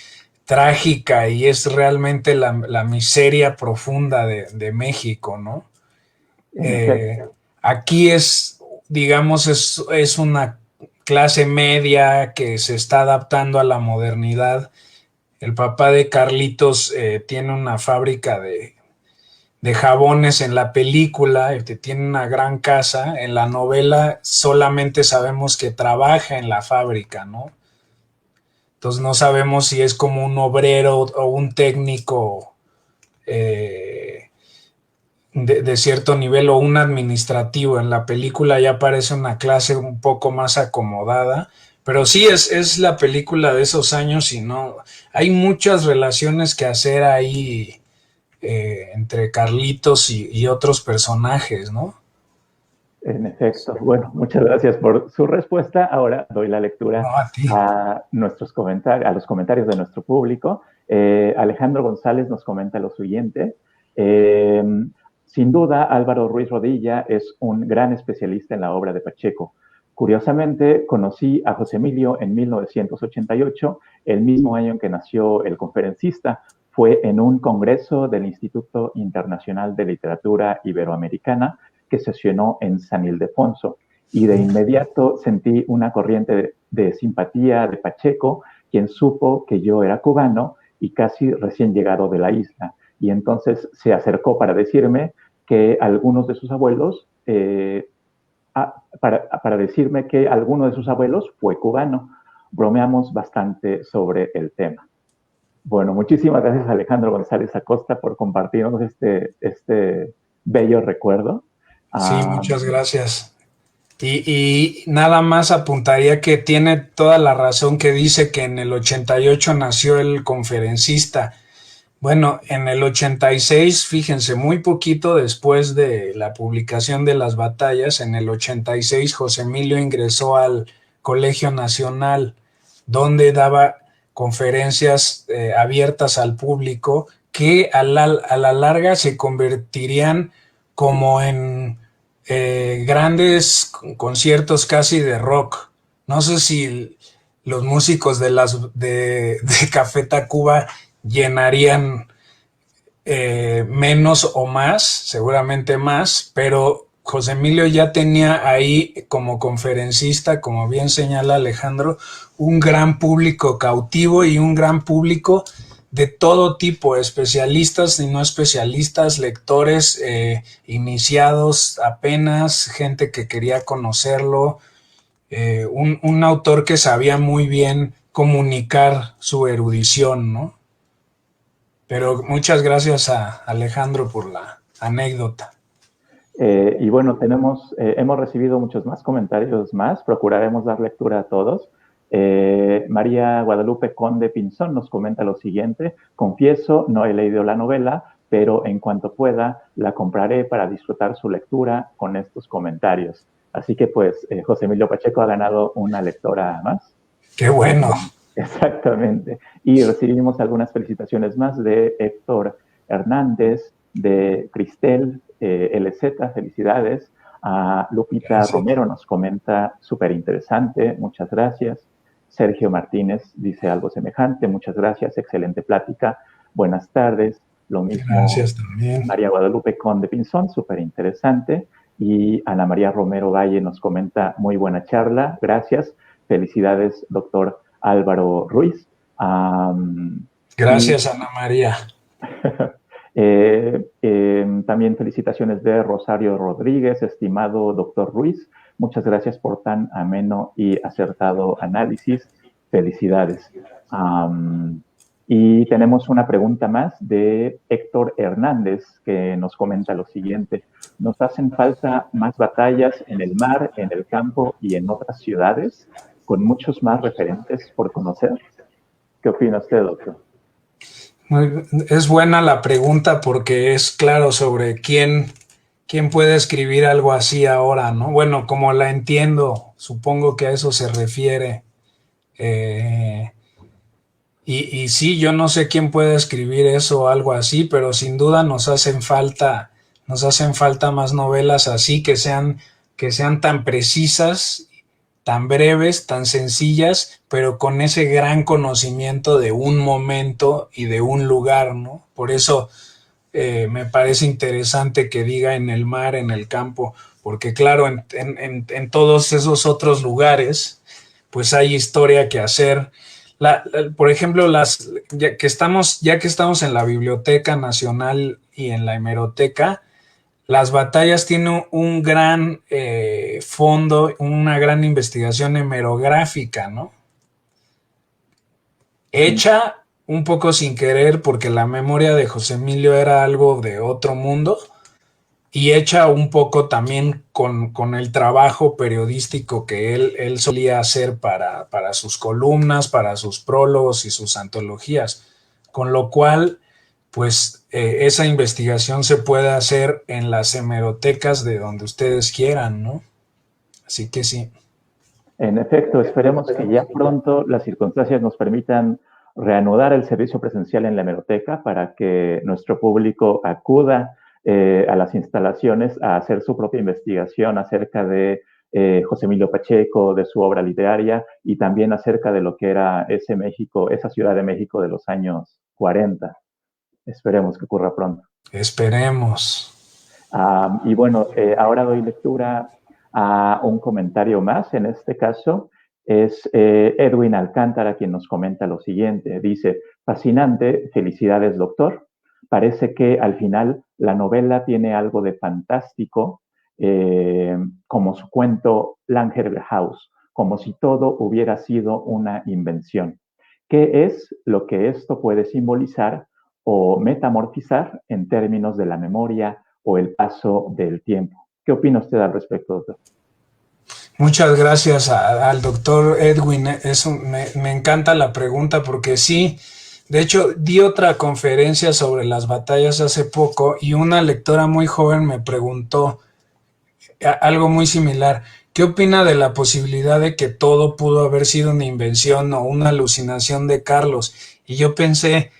trágica y es realmente la miseria profunda de México, ¿no? En efecto. Aquí digamos, es una clase media que se está adaptando a la modernidad. El papá de Carlitos tiene una fábrica de jabones en la película, tiene una gran casa. En la novela solamente sabemos que trabaja en la fábrica, ¿no? Entonces no sabemos si es como un obrero o un técnico de cierto nivel o un administrativo. En la película ya parece una clase un poco más acomodada, pero sí es la película de esos años y no, hay muchas relaciones que hacer ahí entre Carlitos y otros personajes, ¿no? En efecto. Bueno, muchas gracias por su respuesta. Ahora doy la lectura No, a ti. a a los comentarios de nuestro público. Alejandro González nos comenta lo siguiente. Eh, Sin duda, Álvaro Ruiz Rodilla es un gran especialista en la obra de Pacheco. Curiosamente, conocí a José Emilio en 1988, el mismo año en que nació el conferencista. Fue en un congreso del Instituto Internacional de Literatura Iberoamericana que sesionó en San Ildefonso, y de inmediato sentí una corriente de simpatía de Pacheco, quien supo que yo era cubano y casi recién llegado de la isla, y entonces se acercó para decirme que algunos de sus abuelos, para decirme que alguno de sus abuelos fue cubano. Bromeamos bastante sobre el tema. Bueno, muchísimas gracias Alejandro González Acosta por compartirnos este bello recuerdo. Sí, muchas gracias. Y nada más apuntaría que tiene toda la razón que dice que en el 88 nació el conferencista. Bueno, en el 86, fíjense, muy poquito después de la publicación de Las Batallas, en el 86 José Emilio ingresó al Colegio Nacional, donde daba conferencias abiertas al público que a la larga se convertirían como en grandes conciertos casi de rock. No sé si los músicos de Café Tacuba llenarían menos o más, seguramente más, pero José Emilio ya tenía ahí como conferencista, como bien señala Alejandro, un gran público cautivo y un gran público de todo tipo, especialistas y no especialistas, lectores iniciados apenas, gente que quería conocerlo, un autor que sabía muy bien comunicar su erudición, ¿no? Pero muchas gracias a Alejandro por la anécdota. Y bueno, hemos recibido muchos más comentarios más, procuraremos dar lectura a todos. María Guadalupe Conde Pinzón nos comenta lo siguiente: confieso, no he leído la novela, pero en cuanto pueda la compraré para disfrutar su lectura con estos comentarios. Así que pues José Emilio Pacheco ha ganado una lectora más. ¡Qué bueno! Exactamente. Y recibimos algunas felicitaciones más de Héctor Hernández, de Cristel LZ, felicidades. A Lupita Gracias. Romero nos comenta, súper interesante, muchas gracias. Sergio Martínez dice algo semejante, muchas gracias, excelente plática, buenas tardes. Lo mismo, gracias también. María Guadalupe Conde Pinzón, súper interesante. Y Ana María Romero Valle nos comenta, muy buena charla, gracias. Felicidades, doctor Álvaro Ruiz. Gracias, Ana María. También felicitaciones de Rosario Rodríguez, estimado doctor Ruiz. Muchas gracias por tan ameno y acertado análisis. Felicidades. Y tenemos una pregunta más de Héctor Hernández, que nos comenta lo siguiente: ¿nos hacen falta más batallas en el mar, en el campo y en otras ciudades, con muchos más referentes por conocer? ¿Qué opina usted, doctor? Es buena la pregunta porque es claro sobre quién puede escribir algo así ahora, ¿no? Bueno, como la entiendo, supongo que a eso se refiere. Y sí, yo no sé quién puede escribir eso o algo así, pero sin duda nos hacen falta más novelas así que sean tan precisas, tan breves, tan sencillas, pero con ese gran conocimiento de un momento y de un lugar, ¿no? Por eso me parece interesante que diga en el mar, en el campo, porque claro, en todos esos otros lugares, pues hay historia que hacer. Por ejemplo, ya que estamos en la Biblioteca Nacional y en la Hemeroteca, las batallas tienen un gran fondo, una gran investigación hemerográfica, ¿no? Hecha un poco sin querer porque la memoria de José Emilio era algo de otro mundo, y hecha un poco también con el trabajo periodístico que él solía hacer para sus columnas, para sus prólogos y sus antologías, con lo cual pues esa investigación se puede hacer en las hemerotecas de donde ustedes quieran, ¿no? Así que sí. En efecto, esperemos que ya pronto las circunstancias nos permitan reanudar el servicio presencial en la hemeroteca para que nuestro público acuda a las instalaciones a hacer su propia investigación acerca de José Emilio Pacheco, de su obra literaria y también acerca de lo que era ese México, esa Ciudad de México de los años 40. Esperemos que ocurra pronto. Esperemos. Y bueno, ahora doy lectura a un comentario más. En este caso es Edwin Alcántara quien nos comenta lo siguiente. Dice, fascinante, felicidades doctor. Parece que al final la novela tiene algo de fantástico, como su cuento Langerhaus, como si todo hubiera sido una invención. ¿Qué es lo que esto puede simbolizar o metamorfizar en términos de la memoria o el paso del tiempo? ¿Qué opina usted al respecto, doctor? Muchas gracias al doctor Edwin. Me encanta la pregunta porque sí, de hecho di otra conferencia sobre las batallas hace poco y una lectora muy joven me preguntó algo muy similar. ¿Qué opina de la posibilidad de que todo pudo haber sido una invención o una alucinación de Carlos? Y yo pensé,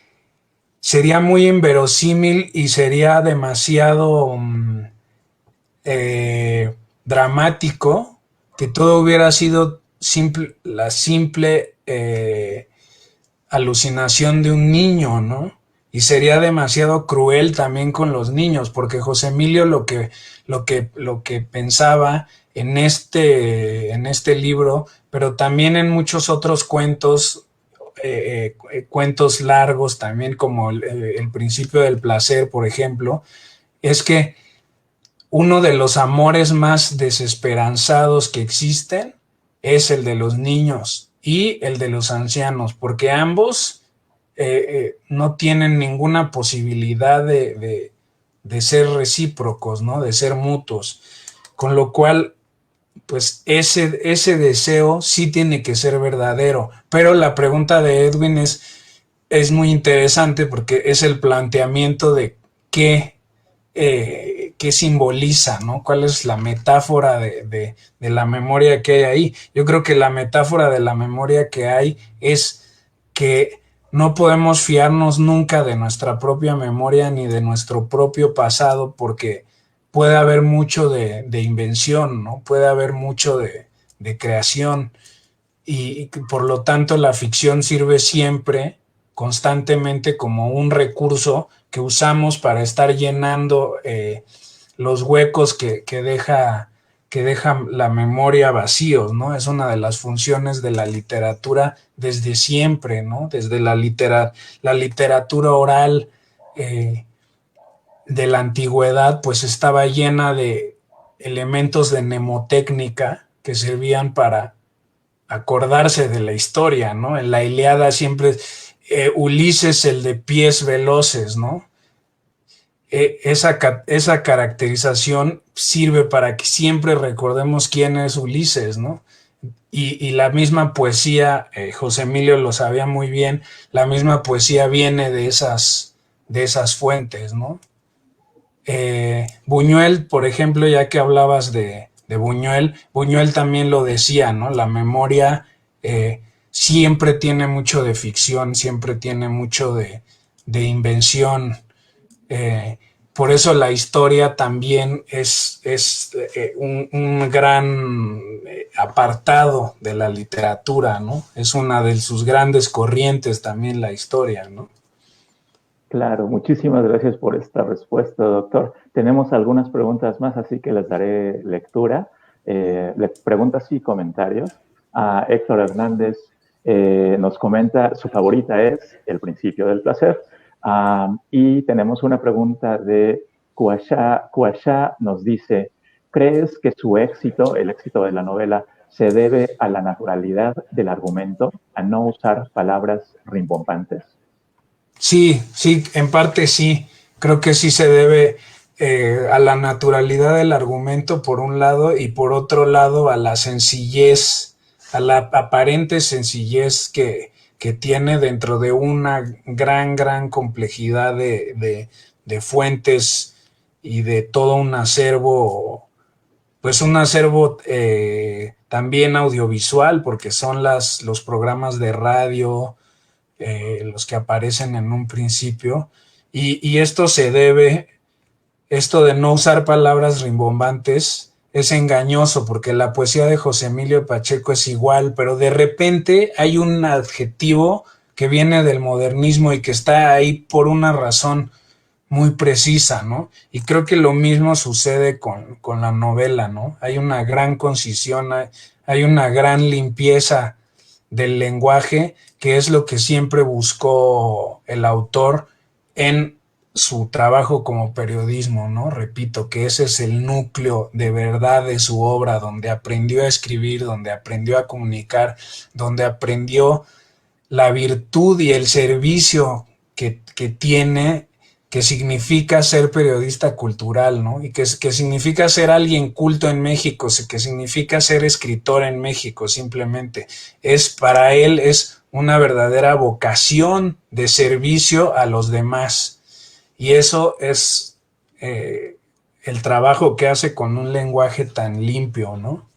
sería muy inverosímil y sería demasiado dramático que todo hubiera sido la simple alucinación de un niño, ¿no? Y sería demasiado cruel también con los niños, porque José Emilio lo que pensaba en este libro, pero también en muchos otros cuentos cuentos largos también como El Principio del Placer, por ejemplo, es que uno de los amores más desesperanzados que existen es el de los niños y el de los ancianos, porque ambos no tienen ninguna posibilidad de ser recíprocos, ¿no? De ser mutuos. Con lo cual, pues ese deseo sí tiene que ser verdadero. Pero la pregunta de Edwin es muy interesante porque es el planteamiento de qué simboliza, ¿no? ¿Cuál es la metáfora de la memoria que hay ahí? Yo creo que la metáfora de la memoria que hay es que no podemos fiarnos nunca de nuestra propia memoria ni de nuestro propio pasado porque puede haber mucho de invención, ¿no? Puede haber mucho de creación y por lo tanto la ficción sirve siempre, constantemente como un recurso que usamos para estar llenando los huecos que deja la memoria vacíos, ¿no? Es una de las funciones de la literatura desde siempre, ¿no? Desde la literatura oral de la antigüedad, pues estaba llena de elementos de mnemotécnica que servían para acordarse de la historia, ¿no? En la Ilíada siempre Ulises, el de pies veloces, ¿no? Esa caracterización sirve para que siempre recordemos quién es Ulises, ¿no? Y la misma poesía, José Emilio lo sabía muy bien, la misma poesía viene de esas fuentes, ¿no? Buñuel, por ejemplo, ya que hablabas de Buñuel, Buñuel también lo decía, ¿no? La memoria siempre tiene mucho de ficción, siempre tiene mucho de invención. Por eso la historia también es un gran apartado de la literatura, ¿no? Es una de sus grandes corrientes también la historia, ¿no? Claro, muchísimas gracias por esta respuesta, doctor. Tenemos algunas preguntas más, así que les daré lectura. Preguntas y comentarios. Héctor Hernández nos comenta, su favorita es El Principio del Placer. Y tenemos una pregunta de Kuasha nos dice, ¿crees que su éxito, el éxito de la novela, se debe a la naturalidad del argumento, a no usar palabras rimbombantes? Sí, en parte sí. Creo que sí se debe a la naturalidad del argumento por un lado y por otro lado a la sencillez, a la aparente sencillez que tiene dentro de una gran complejidad de fuentes y de todo un acervo, pues un acervo también audiovisual, porque son los programas de radio, los que aparecen en un principio, y esto se debe, esto de no usar palabras rimbombantes es engañoso, porque la poesía de José Emilio Pacheco es igual, pero de repente hay un adjetivo que viene del modernismo y que está ahí por una razón muy precisa, ¿no? Y creo que lo mismo sucede con la novela, ¿no? Hay una gran concisión, hay una gran limpieza del lenguaje, que es lo que siempre buscó el autor en su trabajo como periodismo, ¿no? Repito, que ese es el núcleo de verdad de su obra, donde aprendió a escribir, donde aprendió a comunicar, donde aprendió la virtud y el servicio que tiene, que significa ser periodista cultural, ¿no? Y que significa ser alguien culto en México, que significa ser escritor en México, simplemente. Para él es una verdadera vocación de servicio a los demás. Y eso es el trabajo que hace con un lenguaje tan limpio, ¿no?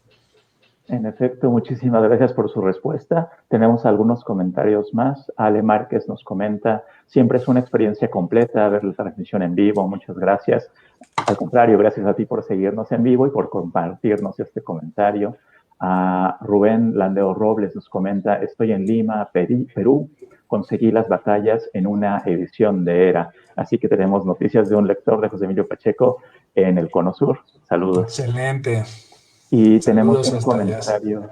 En efecto, muchísimas gracias por su respuesta. Tenemos algunos comentarios más. Ale Márquez nos comenta, siempre es una experiencia completa ver la transmisión en vivo. Muchas gracias. Al contrario, gracias a ti por seguirnos en vivo y por compartirnos este comentario. Rubén Landeo Robles nos comenta, estoy en Lima, Perú. Conseguí las batallas en una edición de Era. Así que tenemos noticias de un lector de José Emilio Pacheco en el Cono Sur. Saludos. Excelente. Y tenemos Saludos un hasta allá. comentario.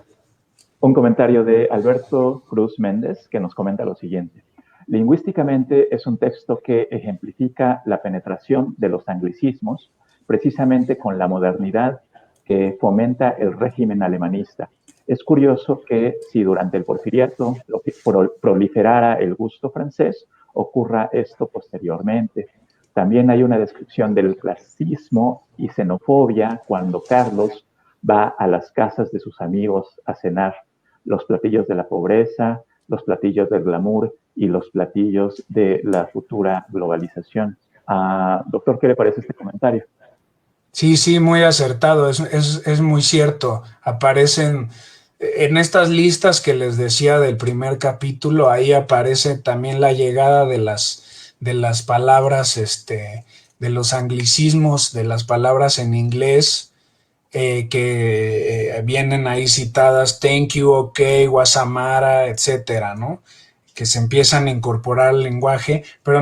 Un comentario de Alberto Cruz Méndez que nos comenta lo siguiente. Lingüísticamente es un texto que ejemplifica la penetración de los anglicismos precisamente con la modernidad que fomenta el régimen alemanista. Es curioso que si durante el porfiriato proliferara el gusto francés, ocurra esto posteriormente. También hay una descripción del clasismo y xenofobia cuando Carlos va a las casas de sus amigos a cenar. Los platillos de la pobreza, los platillos del glamour y los platillos de la futura globalización. Doctor, ¿qué le parece este comentario? Sí, sí, muy acertado, es muy cierto. Aparecen en estas listas que les decía del primer capítulo, ahí aparece también la llegada de las palabras, de los anglicismos, de las palabras en inglés, que vienen ahí citadas, thank you, ok, wasamara, etcétera, ¿no? Que se empiezan a incorporar al lenguaje, pero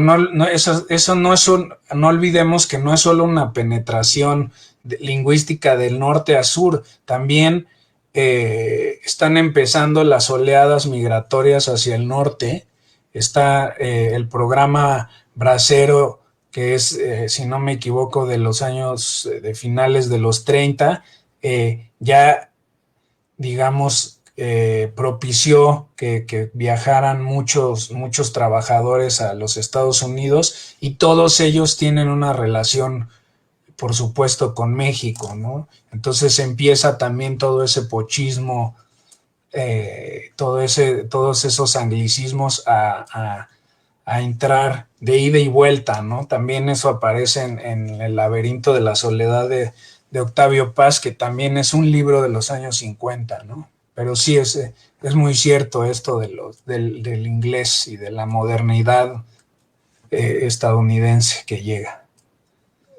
eso no es no olvidemos que no es solo una penetración lingüística del norte a sur, también están empezando las oleadas migratorias hacia el norte. Está el programa Bracero, que es, si no me equivoco, de los años de finales de los 30, ya, digamos, propició que viajaran muchos trabajadores a los Estados Unidos, y todos ellos tienen una relación, por supuesto, con México, ¿no? Entonces empieza también todo ese pochismo, todos esos anglicismos a entrar de ida y vuelta, ¿no? También eso aparece en El laberinto de la soledad de Octavio Paz, que también es un libro de los años 50, ¿no? Pero sí, es muy cierto esto del inglés y de la modernidad estadounidense que llega.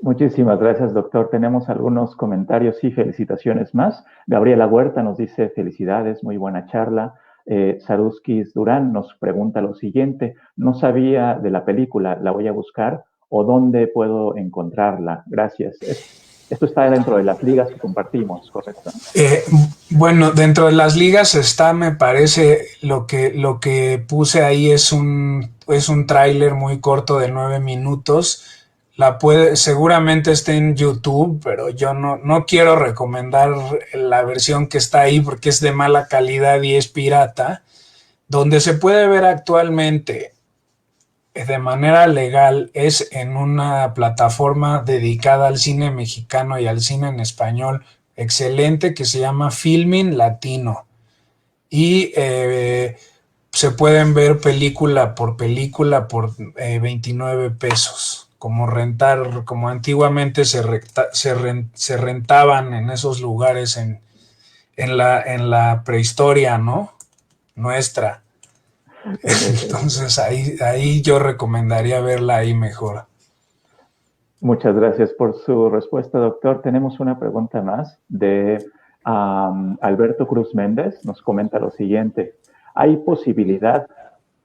Muchísimas gracias, doctor. Tenemos algunos comentarios y felicitaciones más. Gabriela Huerta nos dice felicidades, muy buena charla. Saruskis Durán nos pregunta lo siguiente: no sabía de la película, la voy a buscar, o dónde puedo encontrarla. Gracias. Esto está dentro de las ligas que compartimos, ¿correcto? Bueno, dentro de las ligas está, me parece, lo que puse ahí es un tráiler muy corto de 9 minutos. Seguramente esté en YouTube, pero yo no quiero recomendar la versión que está ahí porque es de mala calidad y es pirata. Donde se puede ver actualmente de manera legal es en una plataforma dedicada al cine mexicano y al cine en español excelente, que se llama Filmin Latino, y se pueden ver película por 29 pesos, como antiguamente se rentaban en esos lugares en la prehistoria, ¿no? Nuestra. Entonces ahí yo recomendaría verla ahí mejor. Muchas gracias por su respuesta, doctor. Tenemos una pregunta más de Alberto Cruz Méndez. Nos comenta lo siguiente: ¿hay posibilidad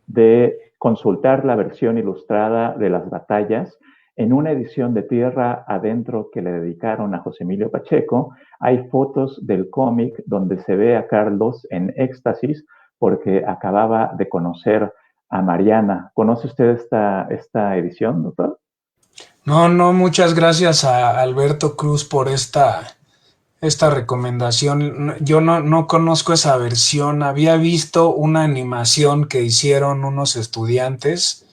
de consultar la versión ilustrada de las batallas? En una edición de Tierra Adentro que le dedicaron a José Emilio Pacheco, hay fotos del cómic donde se ve a Carlos en éxtasis porque acababa de conocer a Mariana. ¿Conoce usted esta edición, doctor? No, muchas gracias a Alberto Cruz por esta recomendación. Yo no conozco esa versión. Había visto una animación que hicieron unos estudiantes,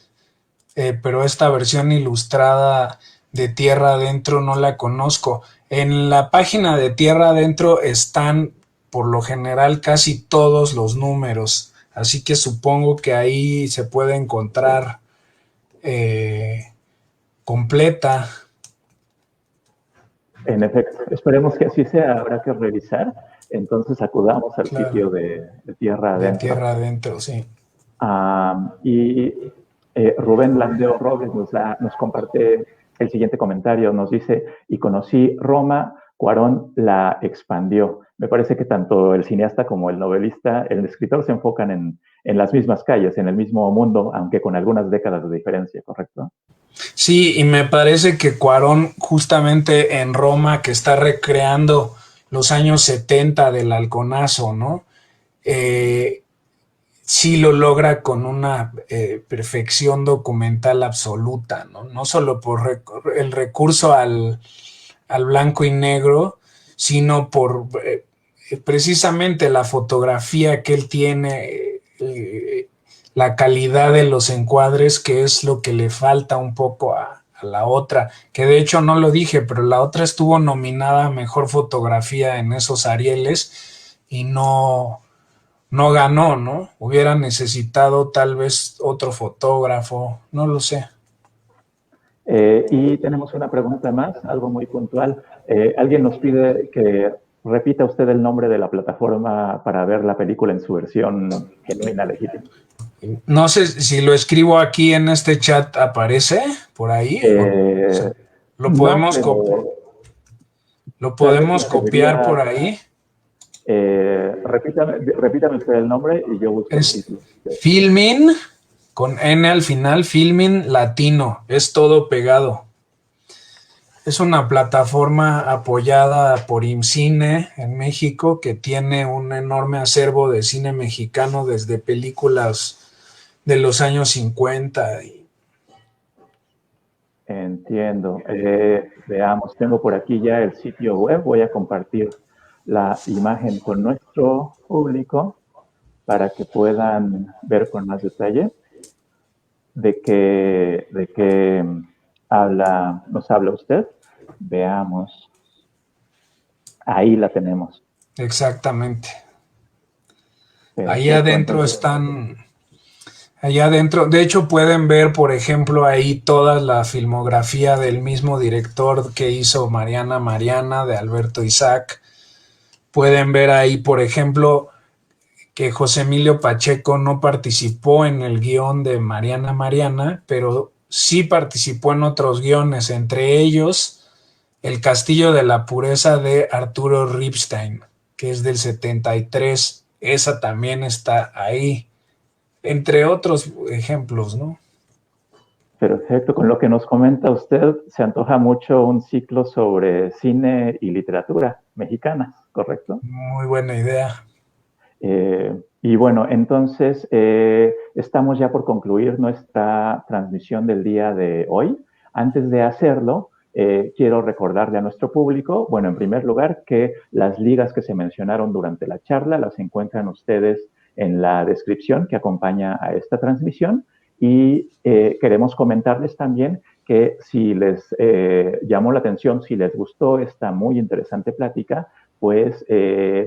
pero esta versión ilustrada de Tierra Adentro no la conozco. En la página de Tierra Adentro están, por lo general, casi todos los números, así que supongo que ahí se puede encontrar completa. En efecto, esperemos que así sea. Habrá que revisar. Entonces acudamos al sitio de Tierra Adentro. De Tierra Adentro, sí. Rubén Landeo Robles nos comparte el siguiente comentario. Nos dice: y conocí Roma, Cuarón la expandió. Me parece que tanto el cineasta como el novelista, el escritor, se enfocan en las mismas calles, en el mismo mundo, aunque con algunas décadas de diferencia, ¿correcto? Sí, y me parece que Cuarón, justamente en Roma, que está recreando los años 70 del Halconazo, ¿no? sí lo logra con una perfección documental absoluta, ¿no? No solo por el recurso al blanco y negro, sino por precisamente la fotografía que él tiene, la calidad de los encuadres, que es lo que le falta un poco a la otra, que de hecho no lo dije, pero la otra estuvo nominada a Mejor Fotografía en esos Arieles y no ganó, ¿no? Hubiera necesitado tal vez otro fotógrafo, no lo sé. Y tenemos una pregunta más, algo muy puntual. Alguien nos pide que repita usted el nombre de la plataforma para ver la película en su versión genuina, legítima. No sé si lo escribo aquí en este chat, ¿aparece por ahí? O sea, ¿lo No, podemos, pero lo tal vez podemos me copiar serviría. por ahí? Repítame usted el nombre y yo busco el Es título. Filmin, con N al final, Filmin Latino, es todo pegado. Es una plataforma apoyada por IMCINE en México, que tiene un enorme acervo de cine mexicano desde películas de los años 50. Entiendo. Veamos, tengo por aquí ya el sitio web. Voy a compartir la imagen con nuestro público para que puedan ver con más detalle de qué nos habla usted. Veamos. Ahí la tenemos. Exactamente. Ahí Perfecto. adentro Entonces, están, allá adentro, de hecho pueden ver, por ejemplo, ahí toda la filmografía del mismo director que hizo Mariana Mariana, de Alberto Isaac. Pueden ver ahí, por ejemplo, que José Emilio Pacheco no participó en el guión de Mariana Mariana, pero sí participó en otros guiones, entre ellos El Castillo de la Pureza de Arturo Ripstein, que es del 73. Esa también está ahí, entre otros ejemplos, ¿no? perfecto. Con lo que nos comenta usted, se antoja mucho un ciclo sobre cine y literatura mexicanas, ¿correcto? Muy buena idea. Y bueno, entonces estamos ya por concluir nuestra transmisión del día de hoy. Antes de hacerlo, quiero recordarle a nuestro público, bueno, en primer lugar, que las ligas que se mencionaron durante la charla las encuentran ustedes en la descripción que acompaña a esta transmisión. Y queremos comentarles también que si les llamó la atención, si les gustó esta muy interesante plática, pues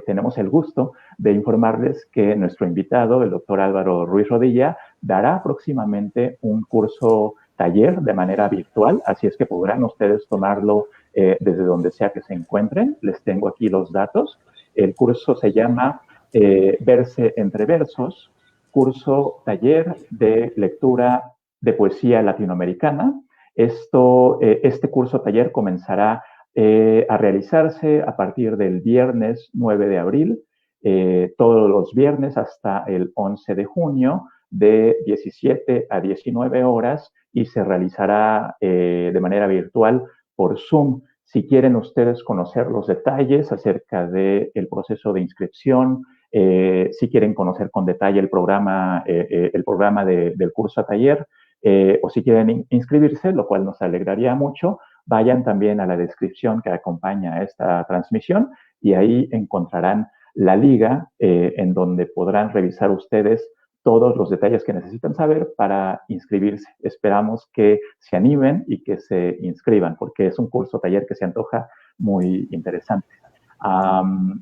tenemos el gusto de informarles que nuestro invitado, el doctor Álvaro Ruiz Rodilla, dará próximamente un curso taller de manera virtual, así es que podrán ustedes tomarlo desde donde sea que se encuentren. Les tengo aquí los datos. El curso se llama Verse entre versos, curso taller de lectura de poesía latinoamericana. Este curso taller comenzará a realizarse a partir del viernes 9 de abril, todos los viernes hasta el 11 de junio, de 17 a 19 horas, y se realizará de manera virtual por Zoom. Si quieren ustedes conocer los detalles acerca del proceso de inscripción, si quieren conocer con detalle el programa del curso a taller, o si quieren inscribirse, lo cual nos alegraría mucho, vayan también a la descripción que acompaña a esta transmisión y ahí encontrarán la liga en donde podrán revisar ustedes todos los detalles que necesitan saber para inscribirse. Esperamos que se animen y que se inscriban, porque es un curso taller que se antoja muy interesante.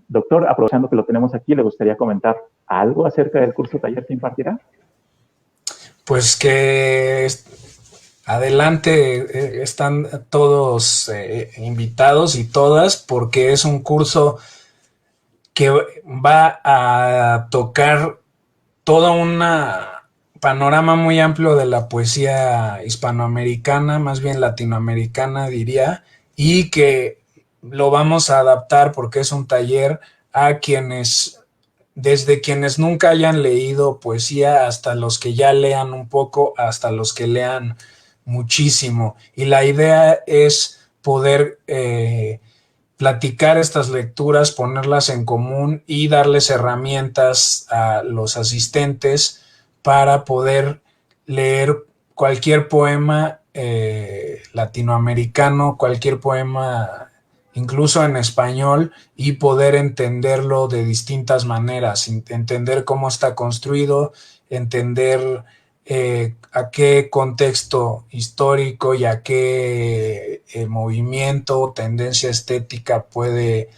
Doctor, aprovechando que lo tenemos aquí, ¿le gustaría comentar algo acerca del curso taller que impartirá? Pues que adelante, están todos invitados y todas, porque es un curso que va a tocar todo un panorama muy amplio de la poesía hispanoamericana, más bien latinoamericana diría, y que lo vamos a adaptar porque es un taller a quienes, desde quienes nunca hayan leído poesía hasta los que ya lean un poco, hasta los que lean muchísimo. Y la idea es poder platicar estas lecturas, ponerlas en común y darles herramientas a los asistentes para poder leer cualquier poema latinoamericano, cualquier poema incluso en español, y poder entenderlo de distintas maneras, entender cómo está construido, entender a qué contexto histórico y a qué movimiento, tendencia estética puede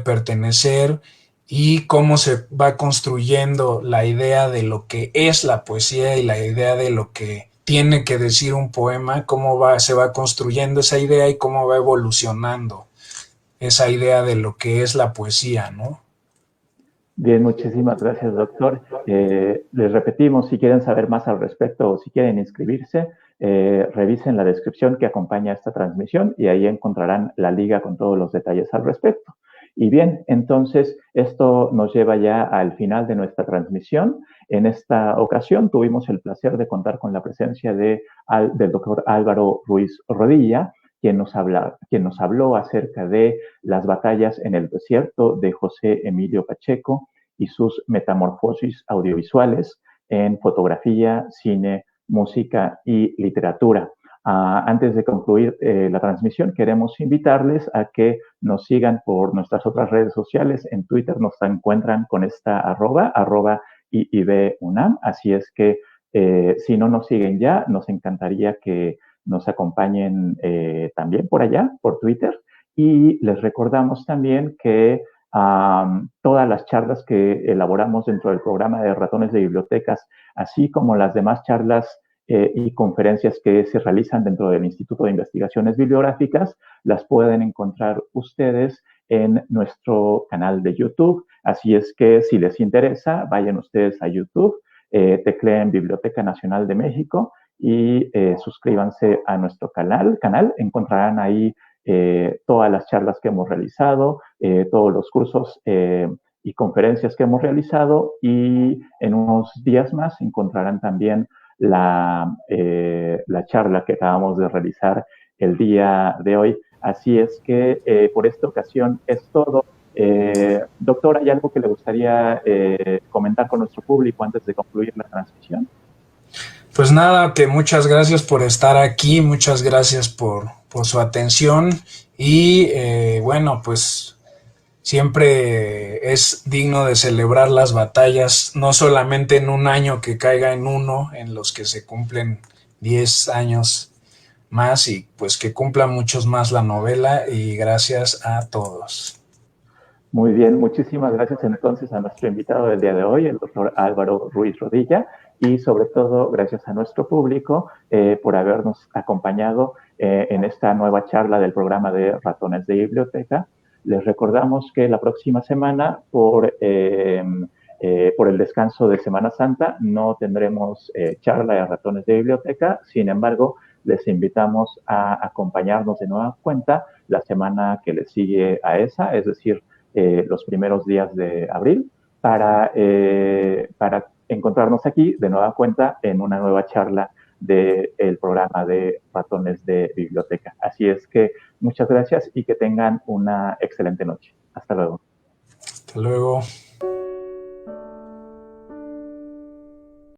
pertenecer, y cómo se va construyendo la idea de lo que es la poesía y la idea de lo que tiene que decir un poema, se va construyendo esa idea y cómo va evolucionando esa idea de lo que es la poesía, ¿no? Bien, muchísimas gracias, doctor. Les repetimos, si quieren saber más al respecto o si quieren inscribirse, revisen la descripción que acompaña esta transmisión y ahí encontrarán la liga con todos los detalles al respecto. Y bien, entonces esto nos lleva ya al final de nuestra transmisión. En esta ocasión tuvimos el placer de contar con la presencia del doctor Álvaro Ruiz Rodilla, quien nos habló acerca de las batallas en el desierto de José Emilio Pacheco y sus metamorfosis audiovisuales en fotografía, cine, música y literatura. Antes de concluir la transmisión, queremos invitarles a que nos sigan por nuestras otras redes sociales. En Twitter nos encuentran con esta arroba IIBUNAM. Así es que si no nos siguen ya, nos encantaría que nos acompañen también por allá, por Twitter. Y les recordamos también que todas las charlas que elaboramos dentro del programa de Ratones de Bibliotecas, así como las demás charlas y conferencias que se realizan dentro del Instituto de Investigaciones Bibliográficas, las pueden encontrar ustedes en nuestro canal de YouTube. Así es que si les interesa, vayan ustedes a YouTube, tecleen Biblioteca Nacional de México y suscríbanse a nuestro canal. Encontrarán ahí todas las charlas que hemos realizado, todos los cursos y conferencias que hemos realizado, y en unos días más encontrarán también la charla que acabamos de realizar el día de hoy. Así es que por esta ocasión es todo. Doctor, ¿hay algo que le gustaría comentar con nuestro público antes de concluir la transmisión? Pues nada, que muchas gracias por estar aquí, muchas gracias por su atención, y bueno, pues siempre es digno de celebrar las batallas, no solamente en un año que caiga en uno, en los que se cumplen 10 años más, y pues que cumpla muchos más la novela, y gracias a todos. Muy bien, muchísimas gracias entonces a nuestro invitado del día de hoy, el doctor Álvaro Ruiz Rodilla, y sobre todo gracias a nuestro público por habernos acompañado en esta nueva charla del programa de Ratones de Biblioteca. Les recordamos que la próxima semana, por el descanso de Semana Santa, no tendremos charla de Ratones de Biblioteca. Sin embargo, les invitamos a acompañarnos de nueva cuenta la semana que le sigue a esa, es decir, los primeros días de abril, para encontrarnos aquí de nueva cuenta en una nueva charla del programa de Ratones de Biblioteca. Así es que muchas gracias y que tengan una excelente noche. Hasta luego. Hasta luego.